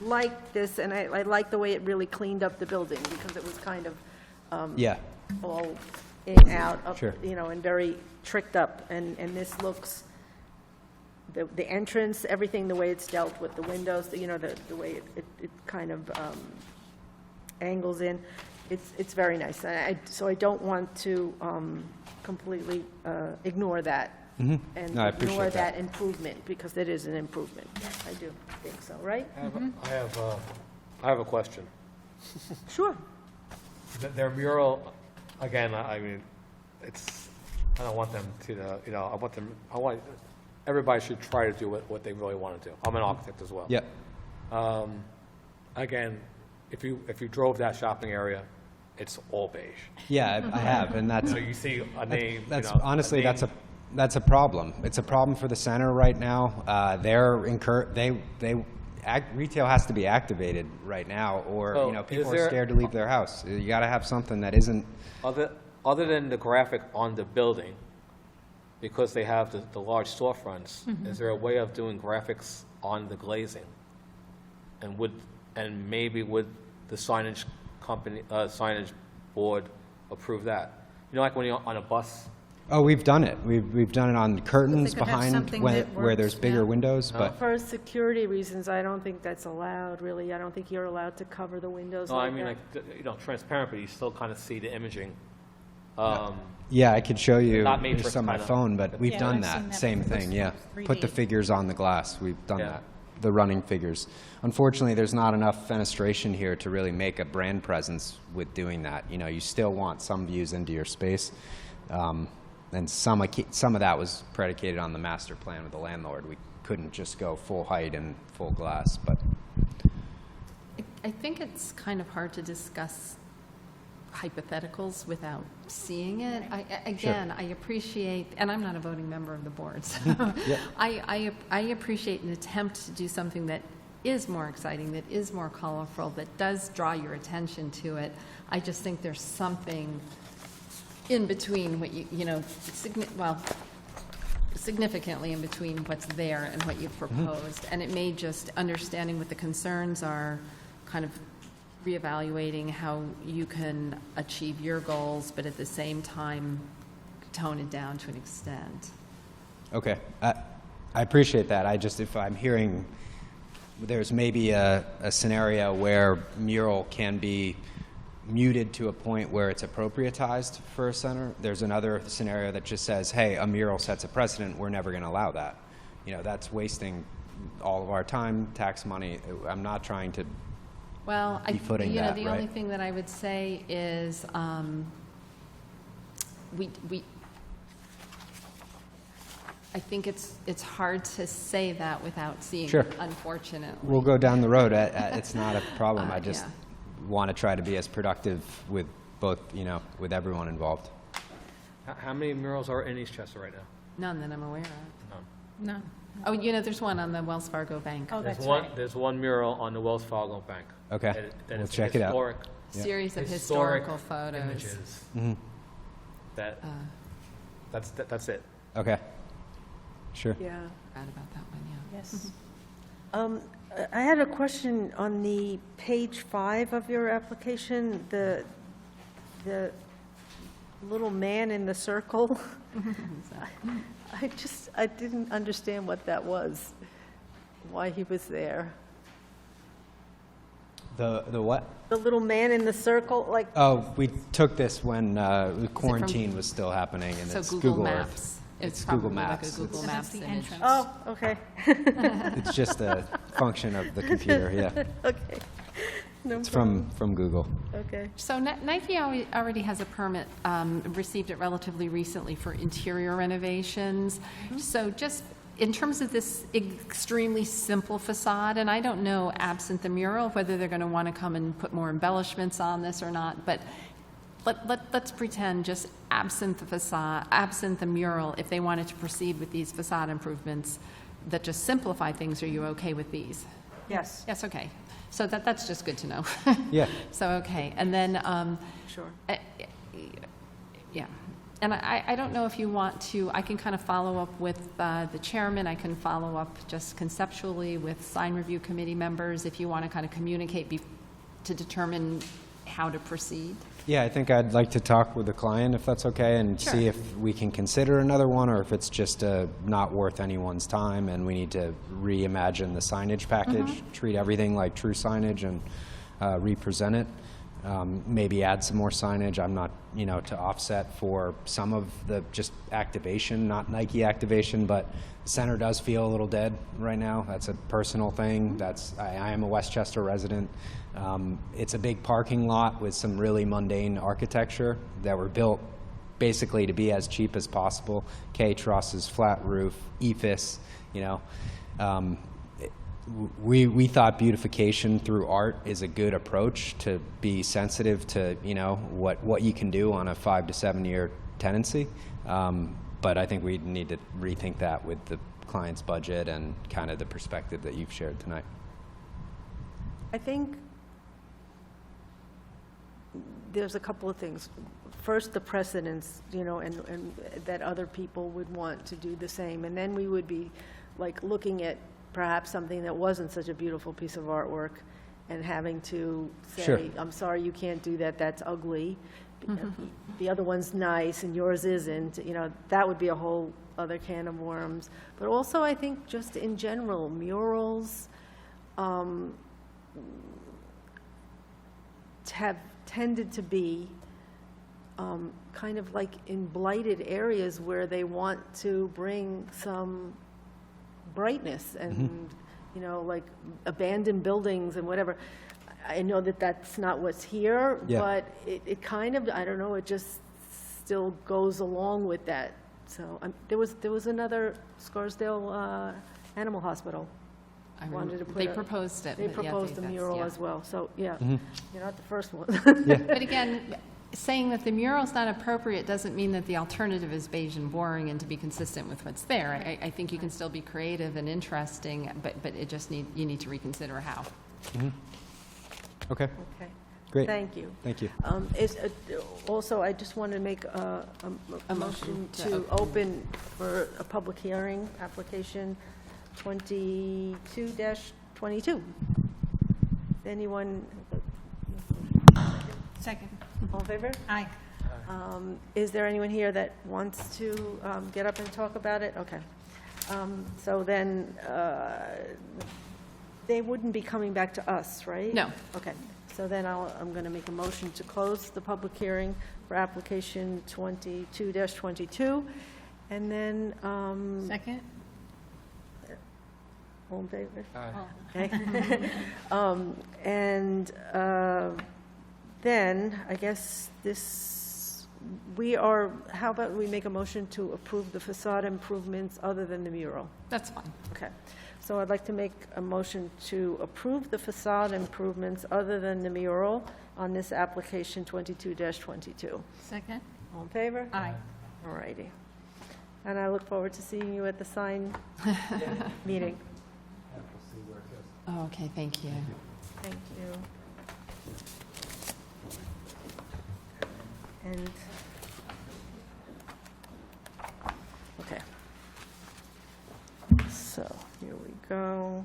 like this, and I like the way it really cleaned up the building, because it was kind of Yeah. all in, out, up, Sure. and very tricked up, and this looks, the entrance, everything, the way it's dealt with, the windows, the way it kind of angles in, it's very nice. So I don't want to completely ignore that and No, I appreciate ignore that. that improvement, because it is an improvement. I do think so, right? I have a question. Sure. Their mural, again, I mean, I don't want them to, I want, everybody should try to do what they really want to do. I'm an architect as well. Yeah. Again, if you drove that shopping area, it's all beige. Yeah, I have, and that's. So you see a name, That's you know, honestly, a name. that's a problem. It's a problem for the center right now. They retail has to be activated right now, or, So you know, people is are there- scared to leave their house. You got to have something that isn't, Other than the graphic on the building, because they have the large storefronts, is there a way of doing graphics on the glazing? And maybe would the signage company, signage board approve that? You know, like when you're on a bus, oh, we've done it. We've done it on curtains could have behind something when, that where there's works, bigger yeah. windows, but For security reasons, I don't think that's allowed, really. I don't think you're allowed to cover the windows no, I like mean, that. like, you know, transparent, but you still kind of see the imaging. yeah, I could show you Not made for just on my kinda- phone, but we've Yeah, done I've seen that, that same before. thing, yeah. 3D. Put the figures on the glass, we've done Yeah. that, the running figures. Unfortunately, there's not enough fenestration here to really make a brand presence with doing that. You know, you still want some views into your space. And some of that was predicated on the master plan with the landlord. We couldn't just go full height and full glass, but I think it's kind of hard to discuss hypotheticals without seeing it. Again, I appreciate, and I'm not a voting member of the board, so I appreciate an attempt to do something that is more exciting, that is more colorful, that does draw your attention to it. I just think there's something in between what you know, significantly in between what's there and what you've proposed. And it may just, understanding what the concerns are, kind of reevaluating how you can achieve your goals, but at the same time, tone it down to an extent. okay. I appreciate that. I just, if I'm hearing, there's maybe a scenario where mural can be muted to a point where it's appropriatized for a center. There's another scenario that just says, hey, a mural sets a precedent, we're never going to allow that. You know, that's wasting all of our time, tax money. I'm not trying to, Well, Befooting you know, that, the only right? thing that I would say is, I think it's hard to say that without seeing Sure. it, unfortunately. we'll go down the road. It's not a problem. I just Yeah. want to try to be as productive with both, you know, with everyone involved. How many murals are in Eastchester right now? None that I'm aware of. None. No. Oh, you know, there's one on the Wells Fargo Bank. Oh, that's There's right. there's one mural on the Wells Fargo Bank. Okay. That We'll is check it out. historic- Series of historic historical photos. Images. Mhm. That, that's it. Okay. Sure. Yeah. Forgot about that one, yeah. Yes. I had a question on the page 5 of your application, the little man in the circle. I didn't understand what that was, why he was there. The what? The little man in the circle, like, Oh, we took this when the quarantine was still happening, and So it's Google Google Maps. Earth. It's Google probably like a Maps. Google And Maps that's the image. entrance. oh, okay, It's just a function of the computer, yeah. okay. No It's problem. from Google. Okay. So Nike already has a permit, received it relatively recently for interior renovations. So just in terms of this extremely simple facade, and I don't know, absent the mural, whether they're going to want to come and put more embellishments on this or not, but let's pretend just absent the facade, absent the mural, if they wanted to proceed with these facade improvements that just simplify things, are you okay with these? Yes, Yes, okay. So that's just good to know. Yeah. So, okay, and then, sure. yeah. And I don't know if you want to, I can kind of follow up with the chairman, I can follow up just conceptually with sign review committee members, if you want to kind of communicate to determine how to proceed. Yeah, I think I'd like to talk with the client, if that's okay, and Sure. see if we can consider another one, or if it's just not worth anyone's time, and we need to reimagine the signage package, treat everything like true signage, and represent it. Maybe add some more signage. I'm not, you know, to offset for some of the just activation, not Nike activation, but the center does feel a little dead right now. That's a personal thing. I am a Westchester resident. It's a big parking lot with some really mundane architecture that were built basically to be as cheap as possible. K-trusses, flat roof, EFIS, you know. We thought beautification through art is a good approach to be sensitive to, you know, what you can do on a 5 to 7 year tenancy. But I think we need to rethink that with the client's budget and kind of the perspective that you've shared tonight. I think there's a couple of things. First, the precedence, and that other people would want to do the same. And then we would be like looking at perhaps something that wasn't such a beautiful piece of artwork and having to say, Sure. I'm sorry, you can't do that, that's ugly. The other one's nice and yours isn't, that would be a whole other can of worms. But also, I think just in general, murals have tended to be kind of like in blighted areas where they want to bring some brightness and, like abandoned buildings and whatever. I know that that's not what's here, Yeah. but it kind of, I don't know, it just still goes along with that. So there was another Scarsdale Animal Hospital. I Wanted to put They a- proposed it. They but yeah, proposed a that's- mural yeah. as well, so, yeah, you're not the first one. But again, saying that the mural's not appropriate doesn't mean that the alternative is beige and boring and to be consistent with what's there. I think you can still be creative and interesting, but it just you need to reconsider how. Okay, Okay, great. thank you. Thank you. Also, I just want to make a motion to open for a public hearing, application 22-22. Anyone, Second. all in favor? Aye. Is there anyone here that wants to get up and talk about it? Okay. So then, they wouldn't be coming back to us, right? No. Okay. So then I'm going to make a motion to close the public hearing for application 22-22. And then, Second? all in favor? Oh. Okay. And then, I guess how about we make a motion to approve the facade improvements other than the mural? That's fine. Okay. So I'd like to make a motion to approve the facade improvements other than the mural on this application 22-22. Second? All in favor? Aye. All righty. And I look forward to seeing you at the sign meeting. Oh, okay, thank you. Thank you. And, okay. So, here we go.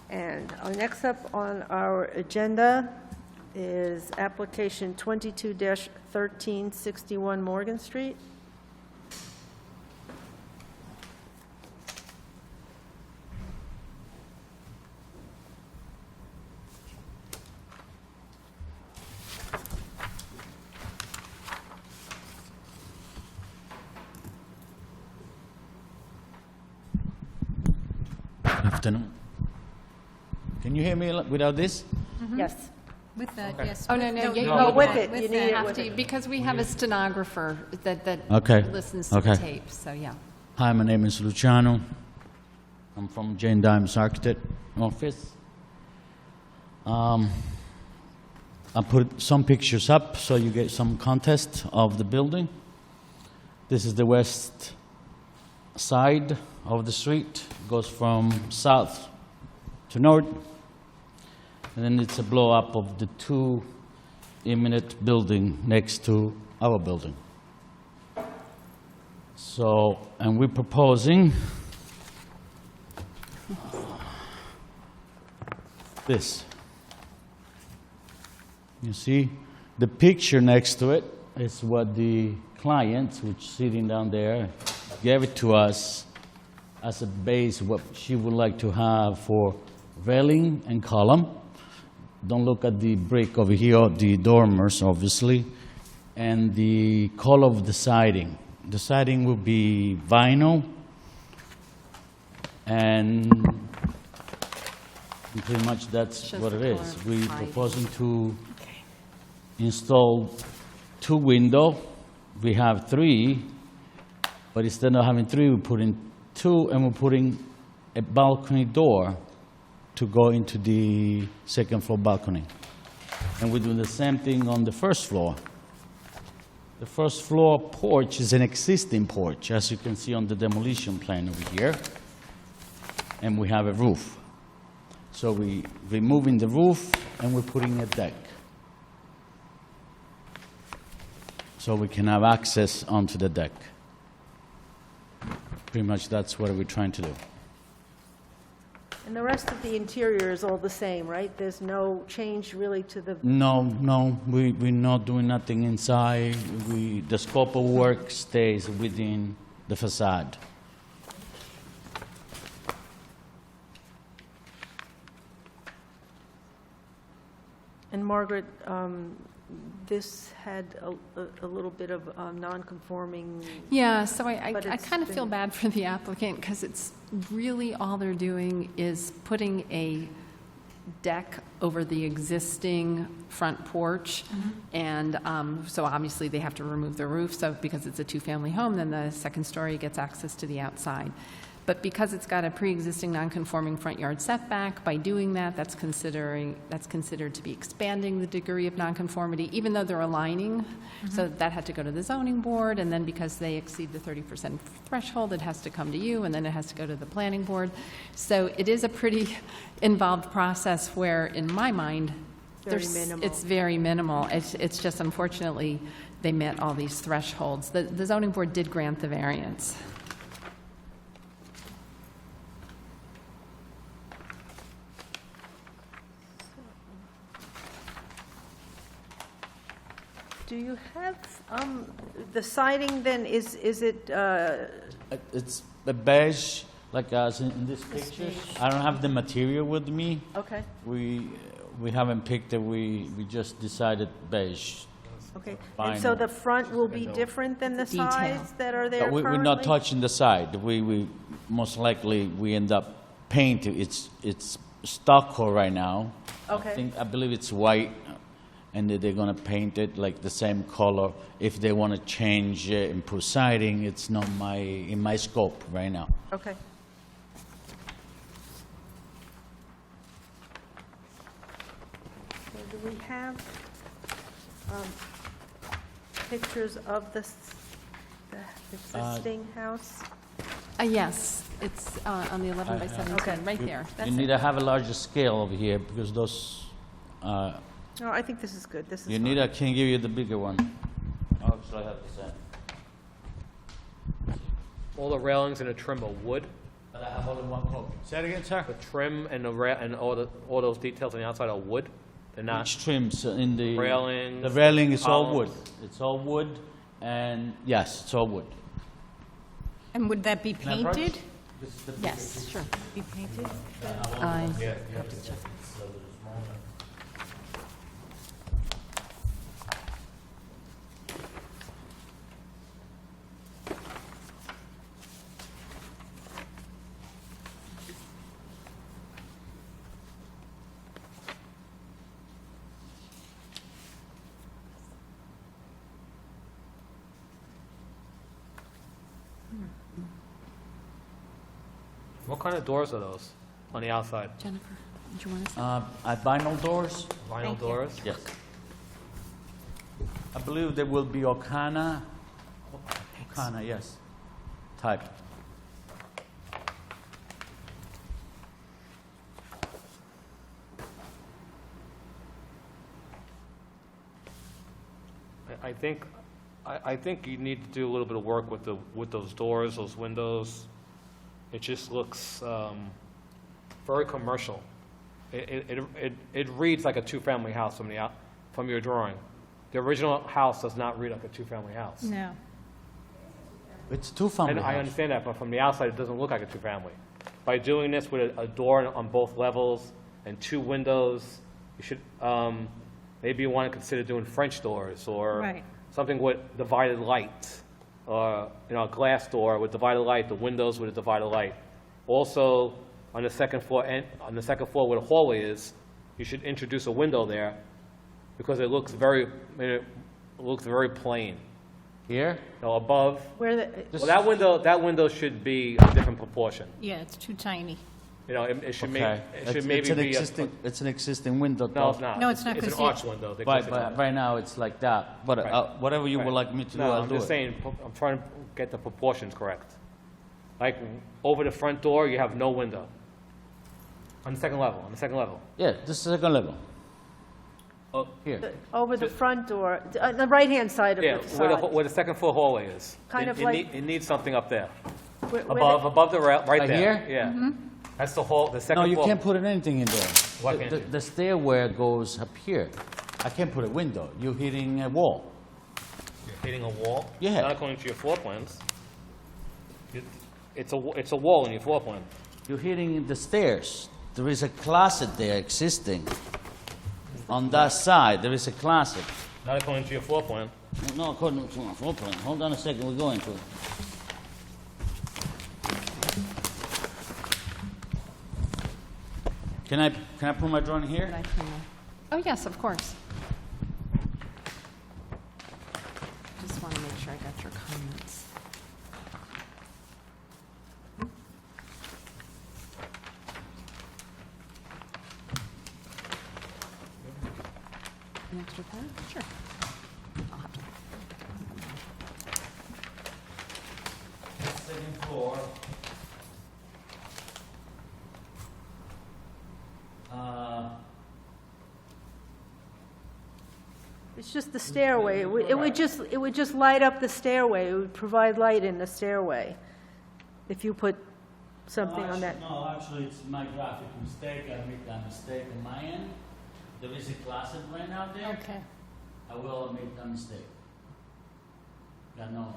And next up on our agenda is application 22-1361 Morgan Street. Afternoon. Can you hear me without this? Yes. With that, yes. Oh, no, no, No, with it. You With need that. it Have with to, it. because we have a stenographer that Okay. listens to the Okay. tape, so yeah. Hi, my name is Luciano. I'm from Jane Dimes Architect Office. I put some pictures up so you get some context of the building. This is the west side of the street. Goes from south to north. And then it's a blow up of the two imminent building next to our building. So, and we're proposing this. You see, the picture next to it is what the client, which is sitting down there, gave it to us as a base, what she would like to have for railing and column. Don't look at the brick over here, the dormers, obviously, and the color of the siding. The siding will be vinyl, and pretty much that's Shows what the it color is. of the We're siding. proposing to install 2 windows. We have 3, but instead of having 3, we're putting 2, and we're putting a balcony door to go into the second floor balcony. And we're doing the same thing on the first floor. The first floor porch is an existing porch, as you can see on the demolition plan over here. And we have a roof. So we removing the roof and we're putting a deck. So we can have access onto the deck. Pretty much that's what we're trying to do. And the rest of the interior is all the same, right? There's no change really to the, No, we're not doing nothing inside. The scope of work stays within the facade. and Margaret, this had a little bit of non-conforming, Yeah, so I But it's kind of feel been- bad for the applicant, because it's really all they're doing is putting a deck over the existing front porch, and so obviously they have to remove the roof, so because it's a two-family home, then the second story gets access to the outside. But because it's got a pre-existing non-conforming front yard setback, by doing that, that's considered to be expanding the degree of nonconformity, even though they're aligning. So that had to go to the zoning board, and then because they exceed the 30% threshold, it has to come to you, and then it has to go to the planning board. So it is a pretty involved process where, in my mind, Very minimal. it's very minimal. It's just unfortunately, they met all these thresholds. The zoning board did grant the variance. do you have, the siding then, is it, It's a beige, like as in this picture. I don't have the material with me. okay, We haven't picked it, we just decided beige. okay. And so Vinyl. the front will be different than the Detail. sides that are there But currently? we're not touching the side. We most likely, we end up painting, it's stucco right now. Okay. I believe it's white, and they're gonna paint it like the same color. If they wanna change it and put siding, it's not in my scope right now. Okay. So do we have pictures of the existing house? Yes, it's on the 11 by Okay. 17, right there. You That's need it. to have a larger scale over here, because those, No, I think this is good, this is you need, fine. I can give you the bigger one. Actually, I have the same. All the railings and the trim are wood. But I have only one copy. Say it again, sir? The trim and and all those details on the outside are wood. They're not. Which trims in the... Railings, The railing is all wood. columns. It's all wood, and yes, it's all wood. And would that be Can I approach? painted? Yes, sure. Be painted? I- What kind of doors are those on the outside? Jennifer, did you want to say? Vinyl doors? Vinyl doors? Yes. I believe there will be Okana, yes, type. I think you need to do a little bit of work with those doors, those windows. It just looks very commercial. It reads like a two-family house from your drawing. The original house does not read like a two-family house. No. It's two-family And I house. understand that, but from the outside, it doesn't look like a two-family. By doing this with a door on both levels and two windows, you should, maybe you want to consider doing French doors or Right. something with divided light, or, a glass door with divided light, the windows with a divided light. Also, on the second floor where the hallway is, you should introduce a window there, because it looks very plain. Here? Above, Where the, well, that window should be a different proportion. Yeah, it's too tiny. It should Okay. maybe be It's an existing window. no, though. it's not. No, it's not, It's 'cause an you- arch window. They Right, close it but on. right now, it's like that. But Right. whatever you would Right. like me to do, No, I'll I'm do just it. saying, I'm trying to get the proportions correct. Like, over the front door, you have no window. On the second level, on the second level. Yeah, this is the second level. Oh, Here. Over the front door, on the right-hand side of yeah, the facade. where the second floor hallway is. Kind It- of it like- need- It needs something up there. Where the- Above the rail, right Right there. here? Yeah. That's the whole, the second No, floor. you can't put anything in there. Why The- can't the- you? The stairway goes up here. I can't put a window. You're hitting a wall. You're hitting a wall? Yeah. Not according to your floor plans. It's a wall in your floor plan. You're hitting the stairs. There is a closet there existing. On that side, there is a closet. Not according to your floor plan. No, according to my floor plan. Hold on a second, we're going to. Can I put my drawing here? I can, oh, yes, of course. Just want to make sure I got your comments. An extra pen? Sure. I'll have to- Second floor. It's just the stairway. It would just light up the stairway. It would provide light in the stairway if you put something on that. No, actually, it's my graphic mistake. I made that mistake on my end. There is a closet right out there. Okay. I will make that mistake. Yeah, no.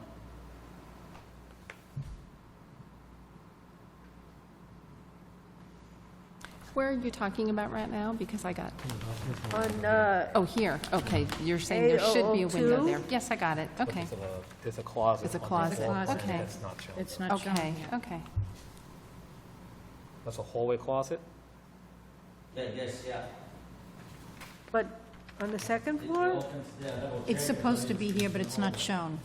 Where are you talking about right now? Because I got, On, oh, here, okay, you're saying there should be a window 002? there. Yes, I got it, okay. There's a closet. There's a on the closet, floor plan okay. That's not shown. It's not shown Okay, yet. okay. That's a hallway closet? Yeah, yes, yeah. but on the second floor? It's supposed to be here, but it's not shown.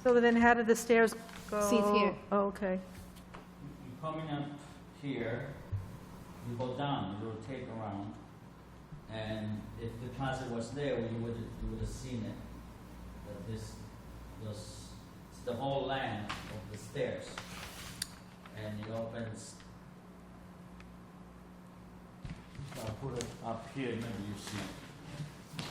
So then how did the stairs go? See, it's here. Oh, okay. You're coming up here, you go down, you rotate around, and if the closet was there, you would have seen it. That this was it's the whole length of the stairs, and it opens. I'll put it up here, maybe you see it.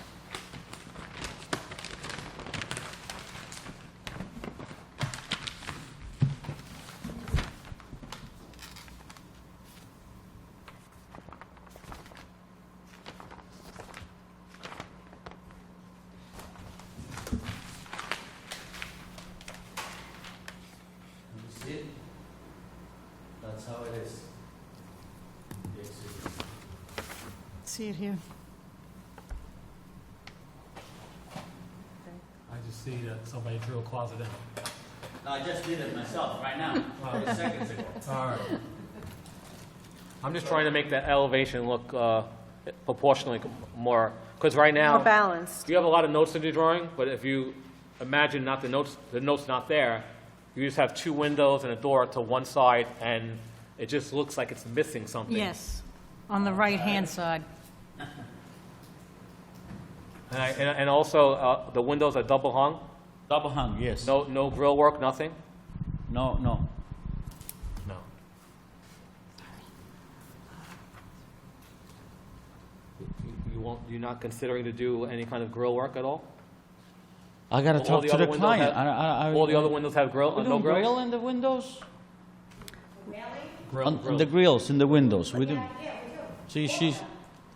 You see it? That's how it is. Yes, it is. See it here. I just see that somebody drew a closet in. No, I just did it myself right now, 30 seconds ago. All right. I'm just trying to make that elevation look proportionally more, because right now, More balanced. you have a lot of notes in your drawing, but if you imagine not the note's not there, you just have two windows and a door to one side, and it just looks like it's missing something. Yes, on the right-hand side. And also, the windows are double hung, Double hung, yes. no grill work, nothing? No, no. No. You're not considering to do any kind of grill work at all? I gotta All talk the to other the windows client. have- All the other windows have grill, We no do grill? grill in the windows? Grill, On the grills in the windows, we do. See, she's,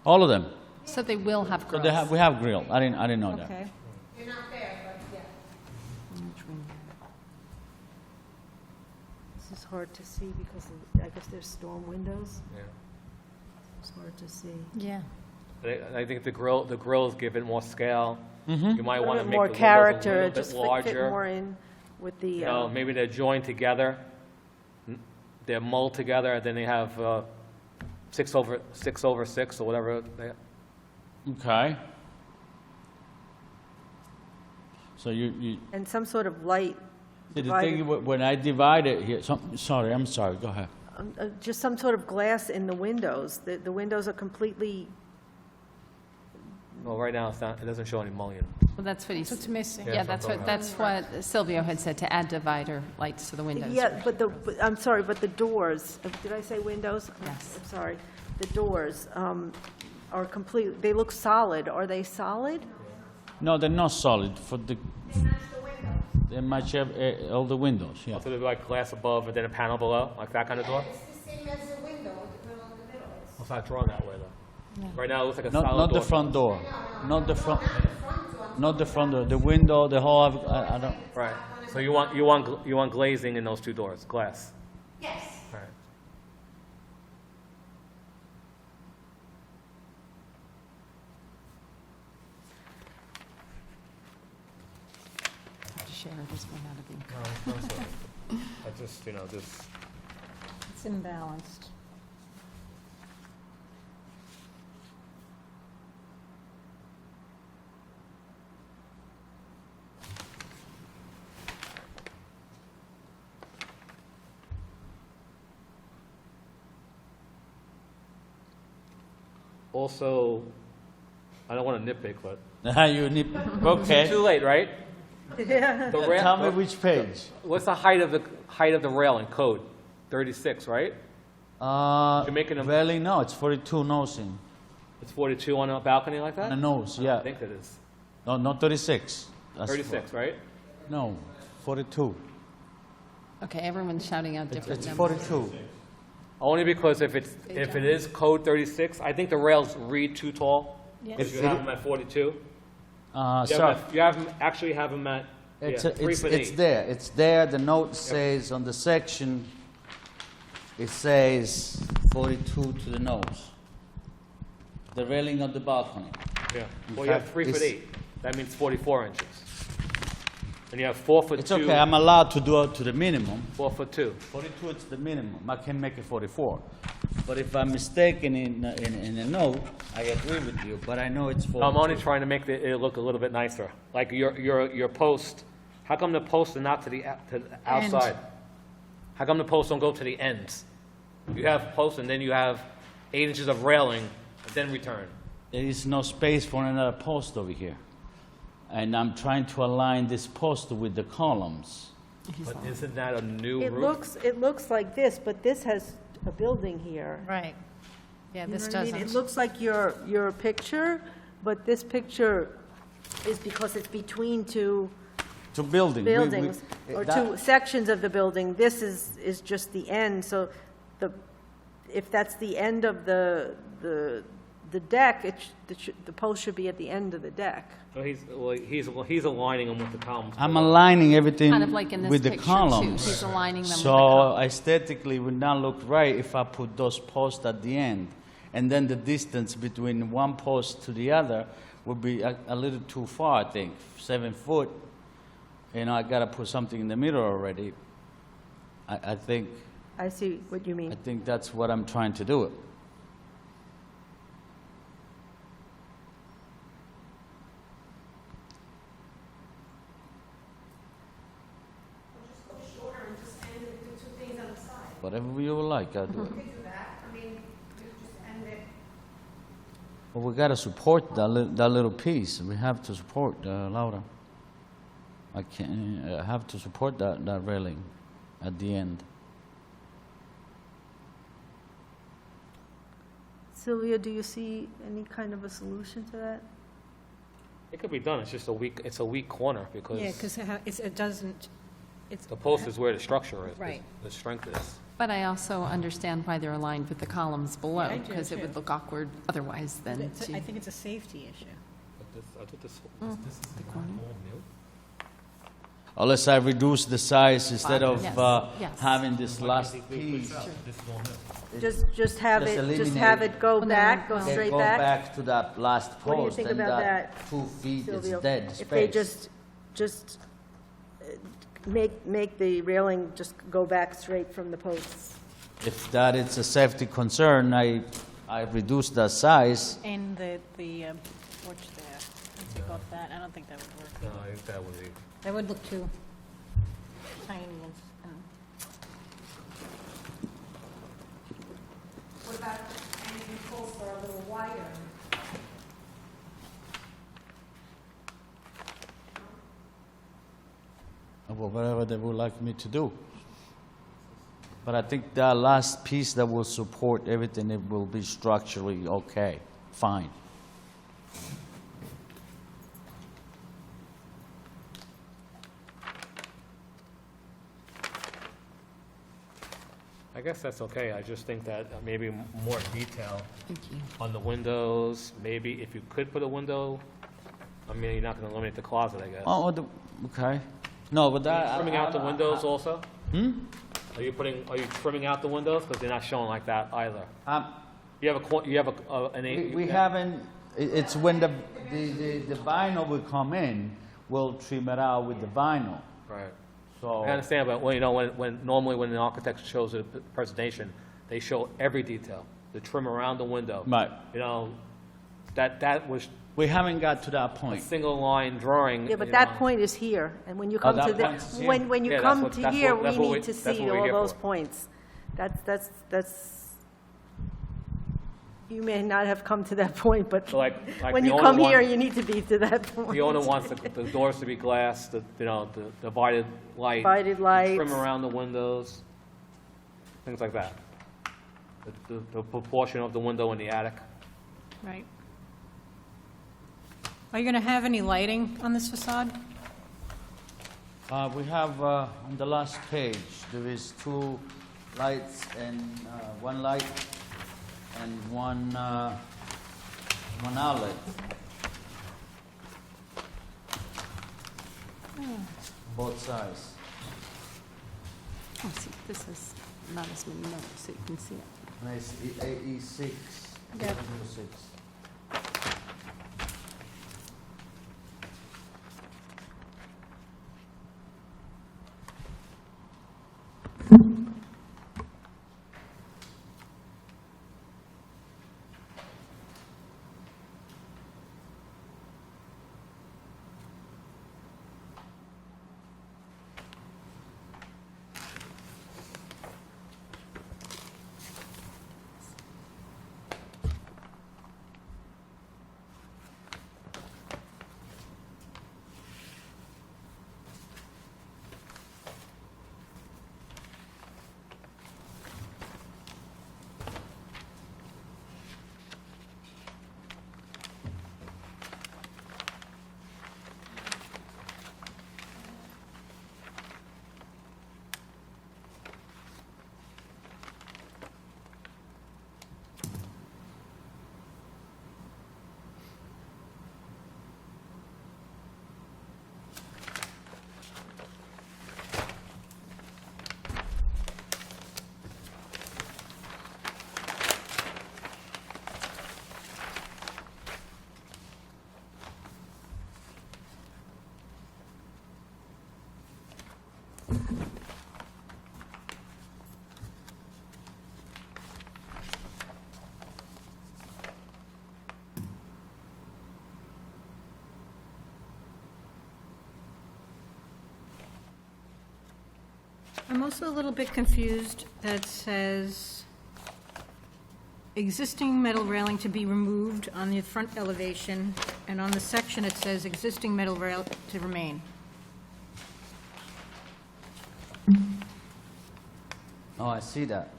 all of them. So they will have So grills. they have, we have grill. I didn't know that. Okay. This is hard to see because I guess there's storm windows. Yeah. It's hard to see. Yeah. I think the grills give it more scale. You might A want little to make more the windows a character, little bit just fit more larger. in with the, You know, maybe they're joined together, they're mulled together, then they have 6 over 6 or whatever. Okay. So you and some sort of light, see, the divided. thing, when I divide it here, sorry, I'm sorry, go ahead. Just some sort of glass in the windows. The windows are completely, Well, right now, it's not, it doesn't show any mullion. Well, that's what he's, That's what's missing. yeah, that's what Silvio had said, to add divider lights to the windows. yeah, but I'm sorry, but the doors, did I say windows? Yes. I'm sorry. the doors are complete, they look solid. Are they solid? No, they're not solid for the. They match all the windows, yeah. So there'd be like glass above and then a panel below, like that kind of door? It's the same as the window, the middle in the middle. It's not drawn that way, though. Right now, it looks like a Not, solid not door. the front door, not the front, not the front door, the window, the whole, I don't, Right. So you want glazing in those two doors, glass? Yes. Right. have to share this one out of the. No, no, sorry. I just, just, It's imbalanced. also, I don't want to nitpick, but you need, okay. too late, right? Yeah. The rail- Tell me which page. What's the height of the railing code? 36, right? You're making them- Railing, no, it's 42 nosing. It's 42 on a balcony like that? On the nose, I yeah. think it is. No, not 36. That's 36, right? No, 42. Okay, everyone's shouting out different It's numbers. 42. Only because if it is code 36, I think the rails read too tall. If you have them at 42. Sorry. Actually have them at, yeah, It's, 3 foot it's 8. there. It's there. The note says on the section, it says 42 to the nose. The railing of the balcony. Yeah. In Well, you have fact, 3 foot it's- 8. That means 44 inches. And you have 4 foot It's 2. okay. I'm allowed to do it to the minimum. 4 foot 2. 42 is the minimum. I can make it 44. But if I'm mistaken in a note, I agree with you. But I know it's 42. I'm only trying to make it look a little bit nicer. Like your post, how come the posts are not to the outside? How come the posts don't go to the ends? You have posts and then you have 8 inches of railing, and then return. There is no space for another post over here. And I'm trying to align this post with the columns. But isn't that a new It roof? looks like this, but this has a building here. Right. Yeah, You know this what I mean? doesn't. It looks like your picture, but this picture is because it's between two To building. buildings, or two sections of the building. This is just the end, so if that's the end of the deck, the post should be at the end of the deck. No, he's aligning them with the columns. I'm aligning everything Kind of like in this with the picture, too. columns. He's aligning them with the So columns. aesthetically, would not look right if I put those posts at the end. And then the distance between one post to the other would be a little too far, I think, 7 foot. You know, I gotta put something in the middle already. I think I see what you mean. that's what I'm trying to do. Whatever you would like, I'll do it. But we gotta support that little piece. We have to support, Laura. I have to support that railing at the end. Sylvia, do you see any kind of a solution to that? It could be done, it's just a weak corner because Yeah, because it doesn't, it's. the post is where the structure is. Right. The strength is. But I also understand why they're aligned with the columns below, Yeah, I do, because it too. would look awkward otherwise than I to think it's a safety issue. I thought this the corner. Unless I reduce the size instead of Yes, yes. having this last piece. Just have Just it go no, back, go no. straight Go back? back to that last What do you post, think and about that 2 feet is Sylvia? dead If they space. just make the railing just go back straight from the posts. If that is a safety concern, I reduce that size. And the porch there, let's take off that, I don't think that would work. No, I think that would be. That would look too tiny and. What about anything posts that are a little wider? Well, whatever they would like me to do. But I think that last piece that will support everything, it will be structurally okay, fine. I guess that's okay. I just think that maybe more detail Thank you. on the windows, maybe if you could put a window, I mean, you're not going to eliminate the closet, I guess. Oh, okay. No, but that... Trimming out the windows also? Are you trimming out the windows? Because they're not showing like that either. You have We haven't, it's when the vinyl will come in, we'll trim it out with the vinyl. Right. So, I understand, but normally when an architect shows a presentation, they show every detail, the trim around the window. right, That was we haven't got to that a point. single line drawing. Yeah, but that point is here, and when you come that to the, point is here? when you Yeah, come that's to what- here, that's we what need to that's what see we're all here those for. points. That's, you may not have come to that point, but So like when the you owner come here, wants- you need to be to that point. The owner wants the doors to be glass, the divided light. Divided the lights. Trim around the windows, things like that. The proportion of the window in the attic. Right. Are you going to have any lighting on this facade? We have, on the last page, there is 2 lights and, 1 light and one outlet. Both sides. Oh, see, this is not as many numbers, so you can see it. And it's E6, Yep. 6. I'm also a little bit confused that says existing metal railing to be removed on the front elevation, and on the section it says existing metal rail to remain. Oh, I see that.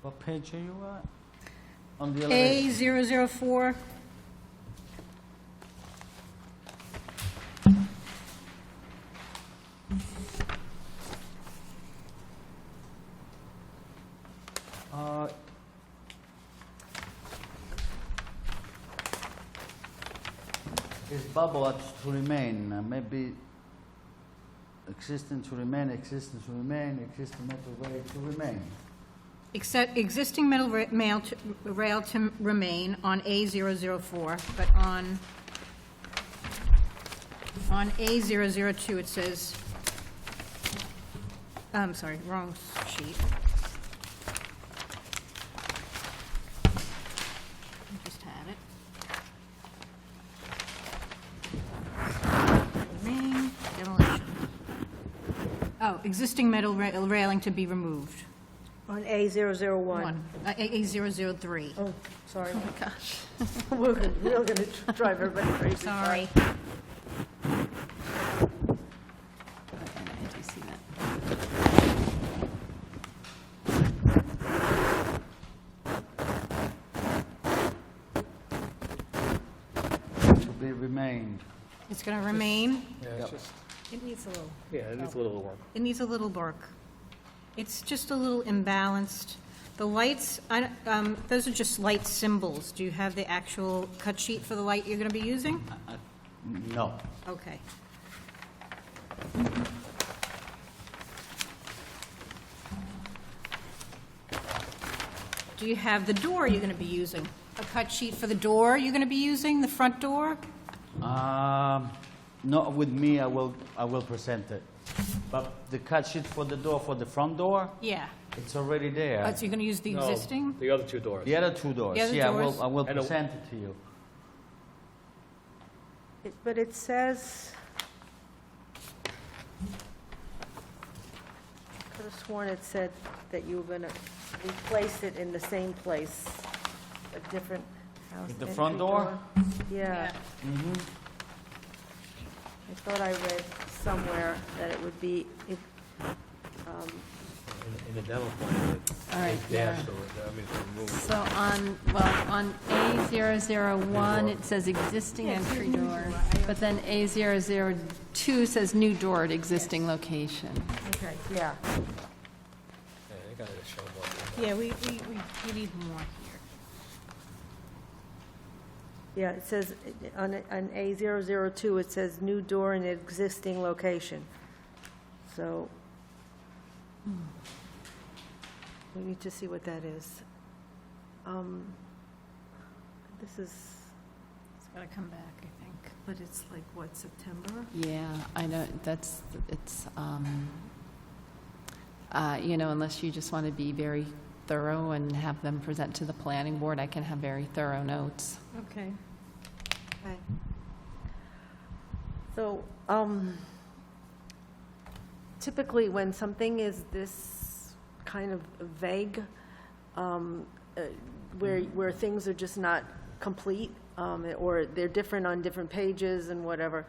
What page are you at? On the elevation. A004, Is bubble to remain, maybe existing to remain, existing to remain, existing metal rail to remain. except existing metal rail to remain on A004, but on A002 it says, I'm sorry, wrong sheet. I just had it. Remain, demolition. Oh, existing metal railing to be removed. On A001. A003. Oh, sorry. Oh, my gosh. We're going to drive everybody crazy. Sorry. Okay, I do see that. To be remained. It's going to remain. Yeah, it's just, It needs a little. yeah, it needs a little work. It needs a little work. It's just a little imbalanced. The lights, those are just light symbols. Do you have the actual cut sheet for the light you're going to be using? No. Okay. Do you have the door you're going to be using? A cut sheet for the door you're going to be using, the front door? Not with me, I will present it. But the cut sheet for the door, for the front door, Yeah. it's already there. So you're going to use the No, existing? the other two doors. The other two doors, The other yeah, doors? I will And a- present it to you. But it says, I could have sworn it said that you were going to replace it in the same place, a different house. With the entry front door? Yeah. I thought I read somewhere that it would be, In the demo plan, All right, it's yeah. dashed, so that means it's removed. So on A001, it says existing entry door, but then A002 says new door at existing location. okay, yeah. Yeah, they gotta show more. Yeah, we need more here. Yeah, it says, on A002, it says new door in existing location. So, we need to see what that is. This is, It's got to come back, I think. but it's like, what, September? Yeah, I know, unless you just want to be very thorough and have them present to the planning board, I can have very thorough notes. Okay. Okay. So, typically, when something is this kind of vague, where things are just not complete, or they're different on different pages and whatever,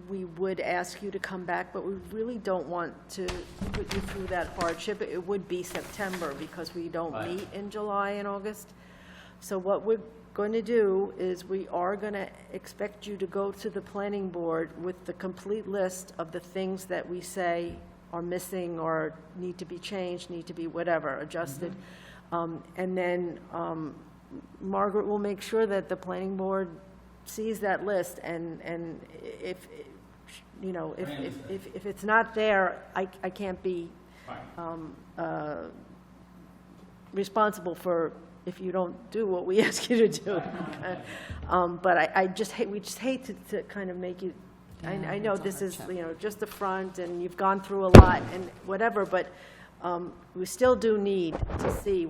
we would ask you to come back, but we really don't want to put you through that hardship. It would be September, because we don't Right. meet in July and August. So what we're going to do is we are going to expect you to go to the planning board with the complete list of the things that we say are missing or need to be changed, need to be whatever, adjusted. And then Margaret will make sure that the planning board sees that list, and if, you know, if it's not there, I can't be responsible for if you don't do what we ask you to do. But we just hate to kind of make you, I know it's a this is, hardship. you know, just the front, and you've gone through a lot and whatever, but we still do need to see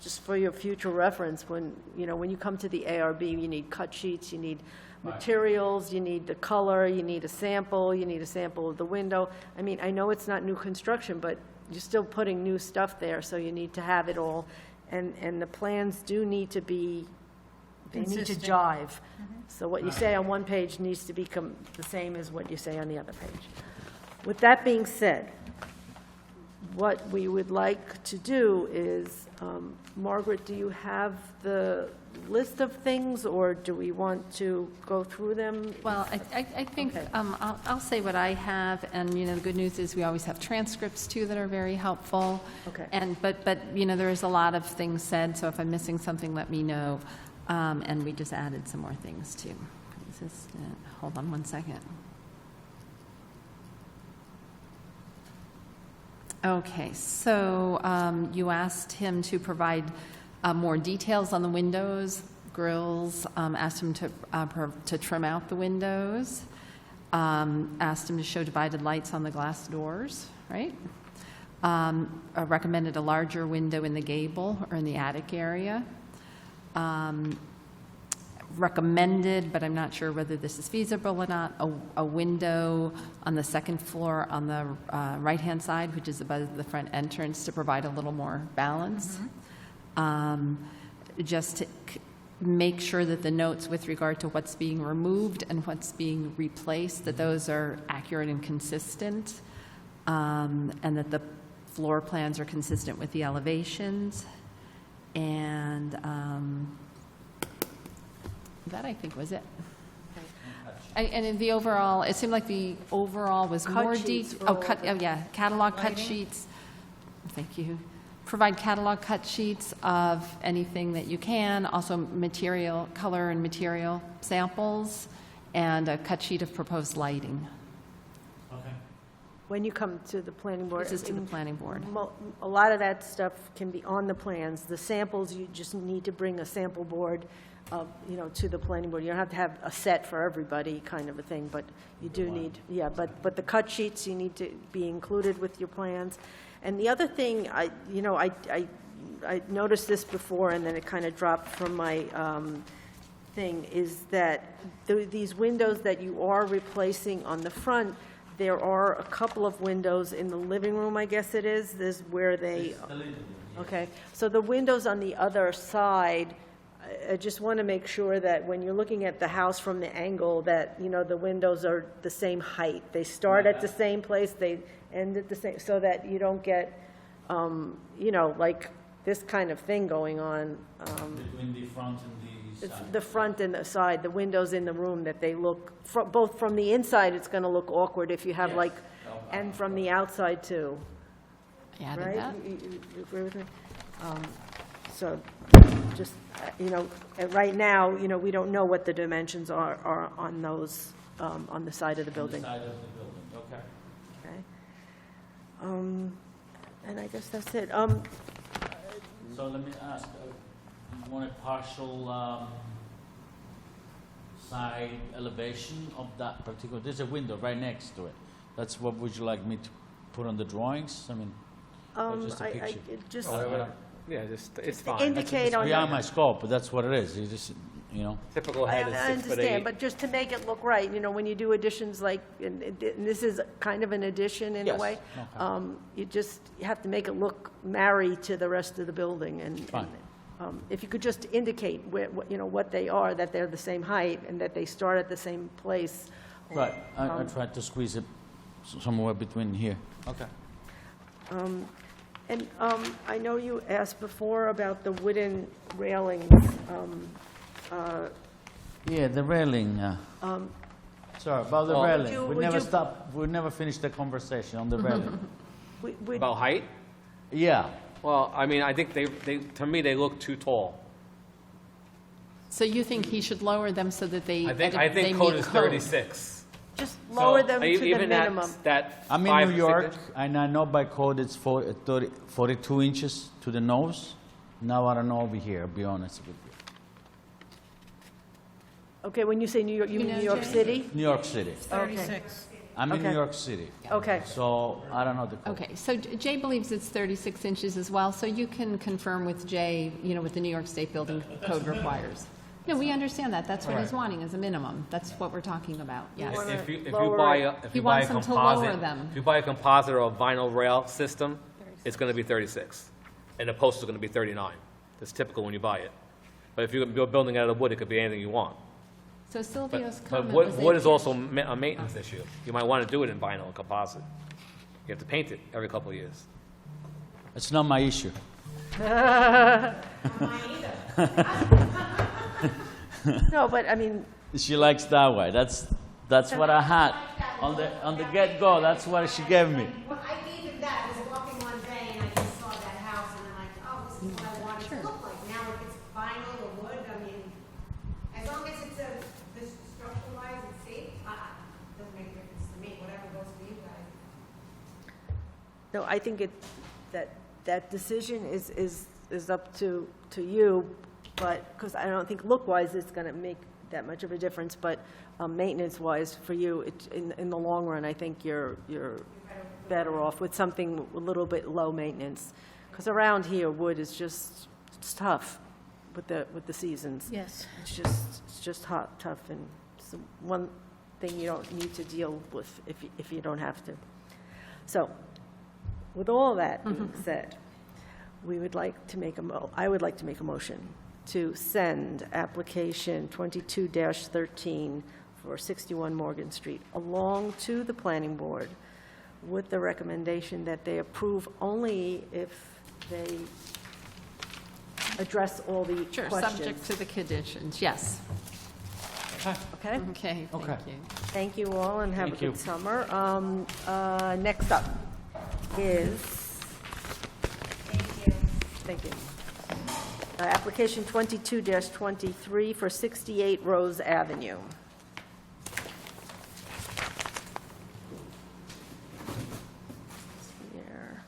just for your future reference, when you come to the ARB, you need cut sheets, you need materials, you need the color, you need a sample of the window. I mean, I know it's not new construction, but you're still putting new stuff there, so you need to have it all. And the plans do need to be, they need to Consistent. jive. So what you say on one page needs to become the same as what you say on the other page. With that being said, what we would like to do is, Margaret, do you have the list of things, or do we want to go through them? Well, I think, Okay. I'll say what I have, and, the good news is we always have transcripts, too, that are very helpful. Okay. But there is a lot of things said, so if I'm missing something, let me know. And we just added some more things, too. Consistent, hold on one second. Okay, so you asked him to provide more details on the windows, grills, asked him to trim out the windows, asked him to show divided lights on the glass doors, right? Recommended a larger window in the gable or in the attic area. recommended, but I'm not sure whether this is feasible or not, a window on the second floor on the right-hand side, which is above the front entrance, to provide a little more balance. Just to make sure that the notes with regard to what's being removed and what's being replaced, that those are accurate and consistent, and that the floor plans are consistent with the elevations. And that, I think, was it. And in the overall, it seemed like the overall was Cut more sheets detailed. for all Yeah, catalog cut Lighting? sheets. Thank you. Provide catalog cut sheets of anything that you can, also material, color and material samples, and a cut sheet of proposed lighting. When you come to the planning board. This is to the planning board. A lot of that stuff can be on the plans. The samples, you just need to bring a sample board, to the planning board. You don't have to have a set for everybody kind of a thing, but you do need, but the cut sheets, you need to be included with your plans. And the other thing, I noticed this before, and then it kind of dropped from my thing, is that these windows that you are replacing on the front, there are a couple of windows in the living room, I guess it is, where they... Okay, so the windows on the other side, I just want to make sure that when you're looking at the house from the angle, that, the windows are the same height. They start at the same place, they end at the same, so that you don't get, like this kind of thing going on. Between the front and the It's side. the front and the side, the windows in the room, that they look, both from the inside, it's going to look awkward if you have Yes. like, and from the outside too, Added right? that. You agree with me? So, just, right now, we don't know what the dimensions are on those, on the side of the On the building. side of the building, okay. Okay. And I guess that's it. So let me ask, you want a partial side elevation of that particular, there's a window right next to it. That's what would you like me to put on the drawings? I mean, or just a picture? Just Yeah, it's fine. indicate It's on beyond the... my scope, but that's what it is. You just, Typical I head is 6'8". understand, but just to make it look right, when you do additions like, and this is kind of an addition in a Yes. way, Okay. you have to make it look married to the rest of the building, and Fine. if you could just indicate what they are, that they're the same height, and that they start at the same place. right, I tried to squeeze it somewhere between here. Okay. And I know you asked before about the wooden railings. Yeah, the railing. Sorry, about the Well- railing. Would you- We never finished the conversation on the railing. Would- About height? Yeah, Well, I mean, I think to me, they look too tall. So you think he should lower them so that they I think they code meet is 36. Just lower So, them to the even minimum. that I'm 5 in New York, signature- and I know by code it's 42 inches to the nose. Now I don't know over here, I'll be honest with you. Okay, when you say New York, you You mean know, New York Jay? City? New York City. 36. I'm in Okay. New York City. Okay. So I don't know the code. Okay, so Jay believes it's 36 inches as well, so you can confirm with Jay, what the New York State Building Code requires. No, we understand that, that's what he's wanting as a minimum, that's what we're talking about, yes. wanna If you lower buy it. a He wants them to lower composite, them. if you buy a composite or a vinyl rail system, it's going to be 36, and the posts are going to be 39. That's typical when you buy it. But if you're building out of wood, it could be anything you want. So Silvio's But comment was wood that- is also a maintenance issue. You might want to do it in vinyl and composite. You have to paint it every couple of years. It's not my issue. No, but I mean, She likes that way. That's what I had on the get-go. That's what she gave me. Well, I gave him that, I was walking one day and I just saw that house and I'm like, oh, this is what I want it to look like. Now if it's vinyl or wood, I mean, as long as it's this structure-wise and safe, doesn't make a difference to me, whatever goes for you guys. no, I think that decision is up to you, but, because I don't think look-wise it's going to make that much of a difference, but maintenance-wise for you, in the long run, I think you're better off with something a little bit low maintenance. Because around here, wood is just, it's tough. with the seasons. Yes. It's just hot, tough, and it's the one thing you don't need to deal with if you don't have to. So, with all that being said, we would like to make I would like to make a motion to send application 22-13 for 61 Morgan Street along to the planning board with the recommendation that they approve only if they address all the Sure, questions. subject to the conditions, yes. Okay? Okay, thank you. Thank you all, and have a Thank you. good summer. Next up is... Thank you. Application 22-23 for 68 Rose Avenue. Here.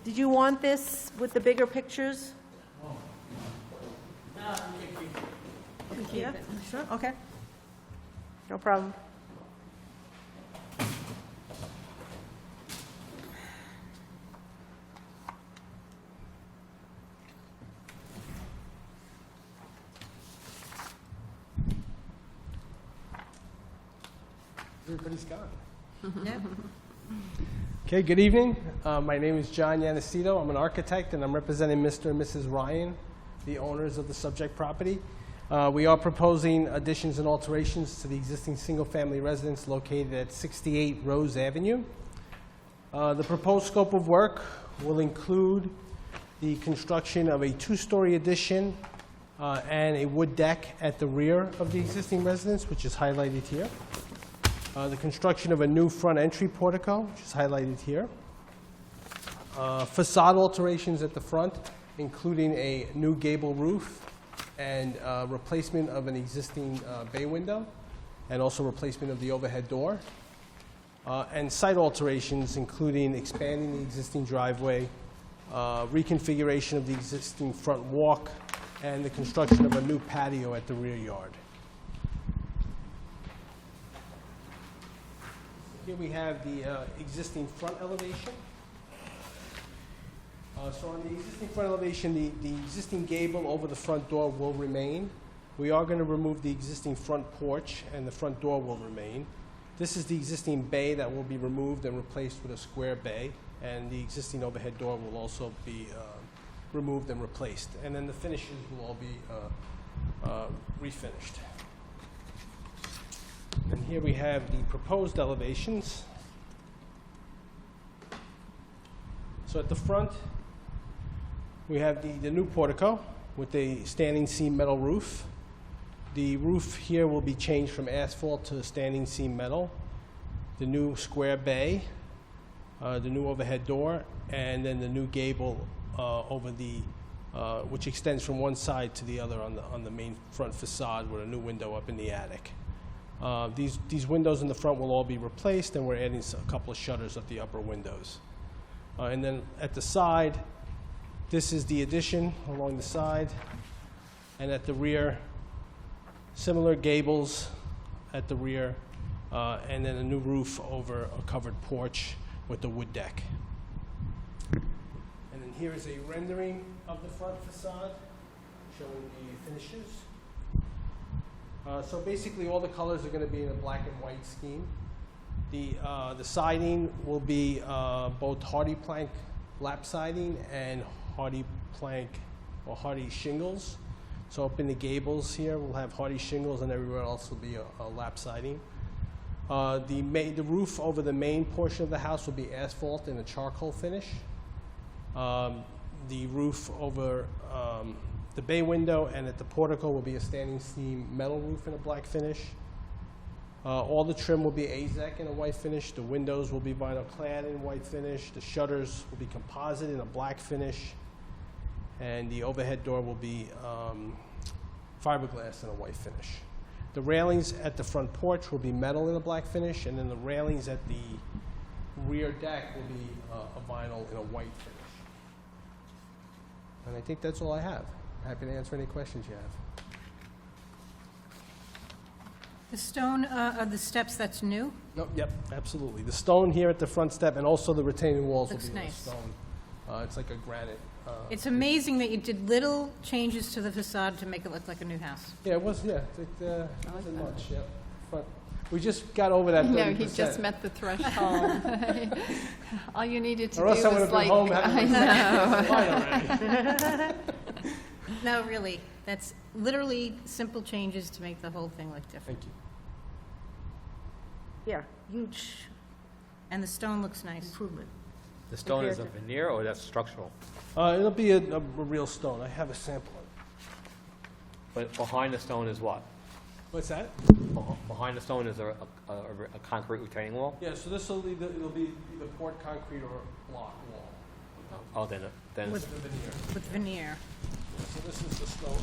Did you want this with the bigger pictures? Yeah, sure, okay. No problem. Everybody's gone. Okay, good evening. My name is John Yanacito. I'm an architect, and I'm representing Mr. and Mrs. Ryan, the owners of the subject property. We are proposing additions and alterations to the existing single-family residence located at 68 Rose Avenue. The proposed scope of work will include the construction of a two-story addition and a wood deck at the rear of the existing residence, which is highlighted here. The construction of a new front entry portico, which is highlighted here. Facade alterations at the front, including a new gable roof and replacement of an existing bay window, and also replacement of the overhead door. And site alterations, including expanding the existing driveway, reconfiguration of the existing front walk, and the construction of a new patio at the rear yard. Here we have the existing front elevation. So on the existing front elevation, the existing gable over the front door will remain. We are going to remove the existing front porch, and the front door will remain. This is the existing bay that will be removed and replaced with a square bay, and the existing overhead door will also be removed and replaced. And then the finishes will all be refinished. And here we have the proposed elevations. So at the front, we have the new portico with a standing seam metal roof. The roof here will be changed from asphalt to standing seam metal. The new square bay, the new overhead door, and then the new gable over the, which extends from one side to the other on the main front facade with a new window up in the attic. These windows in the front will all be replaced, and we're adding a couple of shutters at the upper windows. And then at the side, this is the addition along the side, and at the rear, similar gables at the rear, and then a new roof over a covered porch with the wood deck. And then here is a rendering of the front facade showing the finishes. So basically all the colors are going to be in a black and white scheme. The siding will be both hardy plank lap siding and hardy plank or hardy shingles. So up in the gables here we'll have hardy shingles, and everywhere else will be a lap siding. The roof over the main portion of the house will be asphalt in a charcoal finish. The roof over the bay window and at the portico will be a standing seam metal roof in a black finish. All the trim will be AZEK in a white finish. The windows will be vinyl clad in white finish. The shutters will be composite in a black finish. And the overhead door will be fiberglass in a white finish. The railings at the front porch will be metal in a black finish, and then the railings at the rear deck will be a vinyl in a white finish. And I think that's all I have. Happy to answer any questions you have. The stone of the steps, that's new? No, yep, absolutely. The stone here at the front step and also the retaining walls will Looks be with nice. stone. It's like a granite. It's amazing that you did little changes to the facade to make it look like a new house. Yeah, it was, yeah, it wasn't much, yep. But we just got over that 30%. No, he just met the threshold. All you needed to Or do else I would was have been like, home I having know. my already. No, really, that's literally simple changes to make the whole thing look different. Thank you. Yeah, huge And the stone looks nice. improvement. The stone is a Compared veneer or that's structural? It'll be a real stone. I have a sample. But behind the stone is what? What's that? Behind the stone is a concrete retaining wall? Yeah, so this will be, it'll be either poured concrete or block wall. Oh, then With the veneer. With veneer. So this is the stone.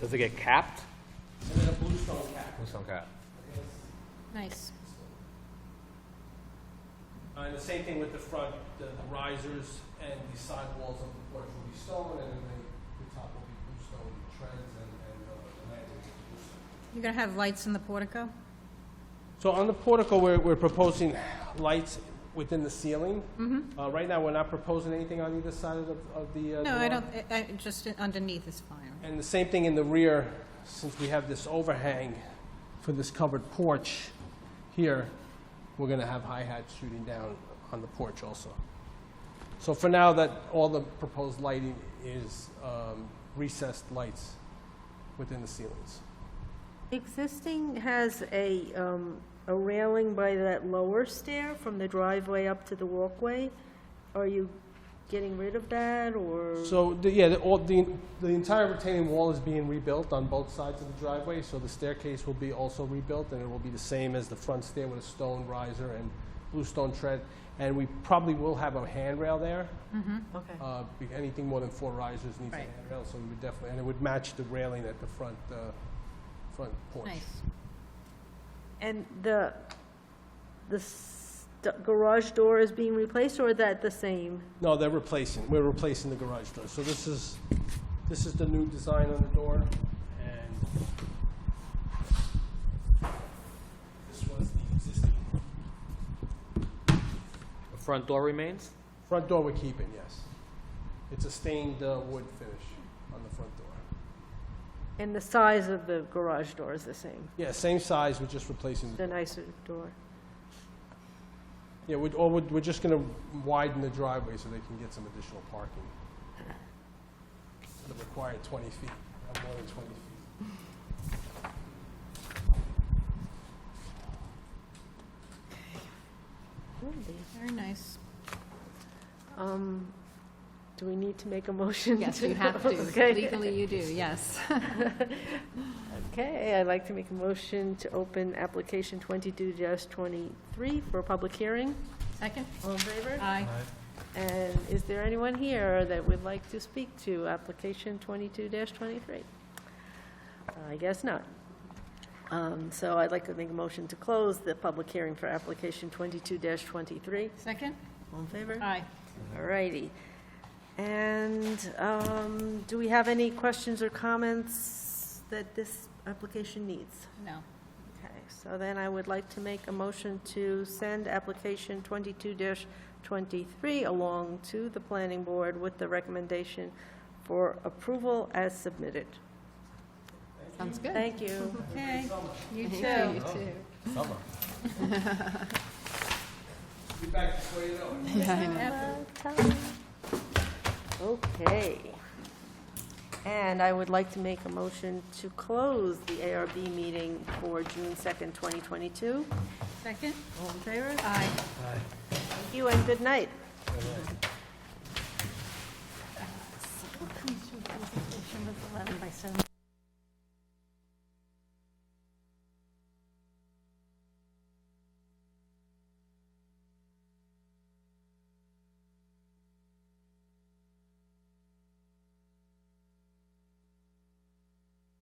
does it get capped? And then a blue stone cap. Stone cap. Nice. And the same thing with the front, the risers and the side walls of the porch will be stone, and then the top will be blue stone treads, and the landing will be blue stone. You're going to have lights in the portico? So on the portico, we're proposing lights within the ceiling. Right now, we're not proposing anything on either side of the No, I door. don't, just underneath is fine. And the same thing in the rear, since we have this overhang for this covered porch here, we're going to have hi-hats shooting down on the porch also. So for now, that all the proposed lighting is recessed lights within the ceilings. Existing has a railing by that lower stair from the driveway up to the walkway. Are you getting rid of that, or? So, the entire retaining wall is being rebuilt on both sides of the driveway, so the staircase will be also rebuilt, and it will be the same as the front stair with a stone riser and blue stone tread. And we probably will have a handrail there. Okay. Anything more than 4 risers needs a Right. handrail, so we would definitely, and it would match the railing at the front porch. Nice. And the garage door is being replaced, or is that the same? No, we're replacing the garage door. So this is the new design on the door, and this was the existing. The front door remains? Front door we're keeping, yes. It's a stained wood finish on the front door. And the size of the garage door is the same, Yeah, same size, we're just replacing the nicer door? Yeah, we're just going to widen the driveway so they can get some additional parking. It'll require 20 feet, not more than 20 feet. Very nice. Do we need to make a motion? Yes, you have to. Okay. Legally, you do, yes. Okay, I'd like to make a motion to open application 22-23 for a public hearing. Second? All in favor? Aye. And is there anyone here that would like to speak to application 22-23? I guess not. So I'd like to make a motion to close the public hearing for application 22-23. Second? All in favor? Aye. All righty. And do we have any questions or comments that this application needs? No. Okay, so then I would like to make a motion to send application 22-23 along to the planning board with the recommendation for approval as submitted. Sounds good. Thank you. Okay. You Thank too. you, too. Summer. Be back before you know it. Yeah, I know. Okay. And I would like to make a motion to close the ARB meeting for June 2nd, 2022. Second? All in favor? Aye. Thank you and good night. By 7.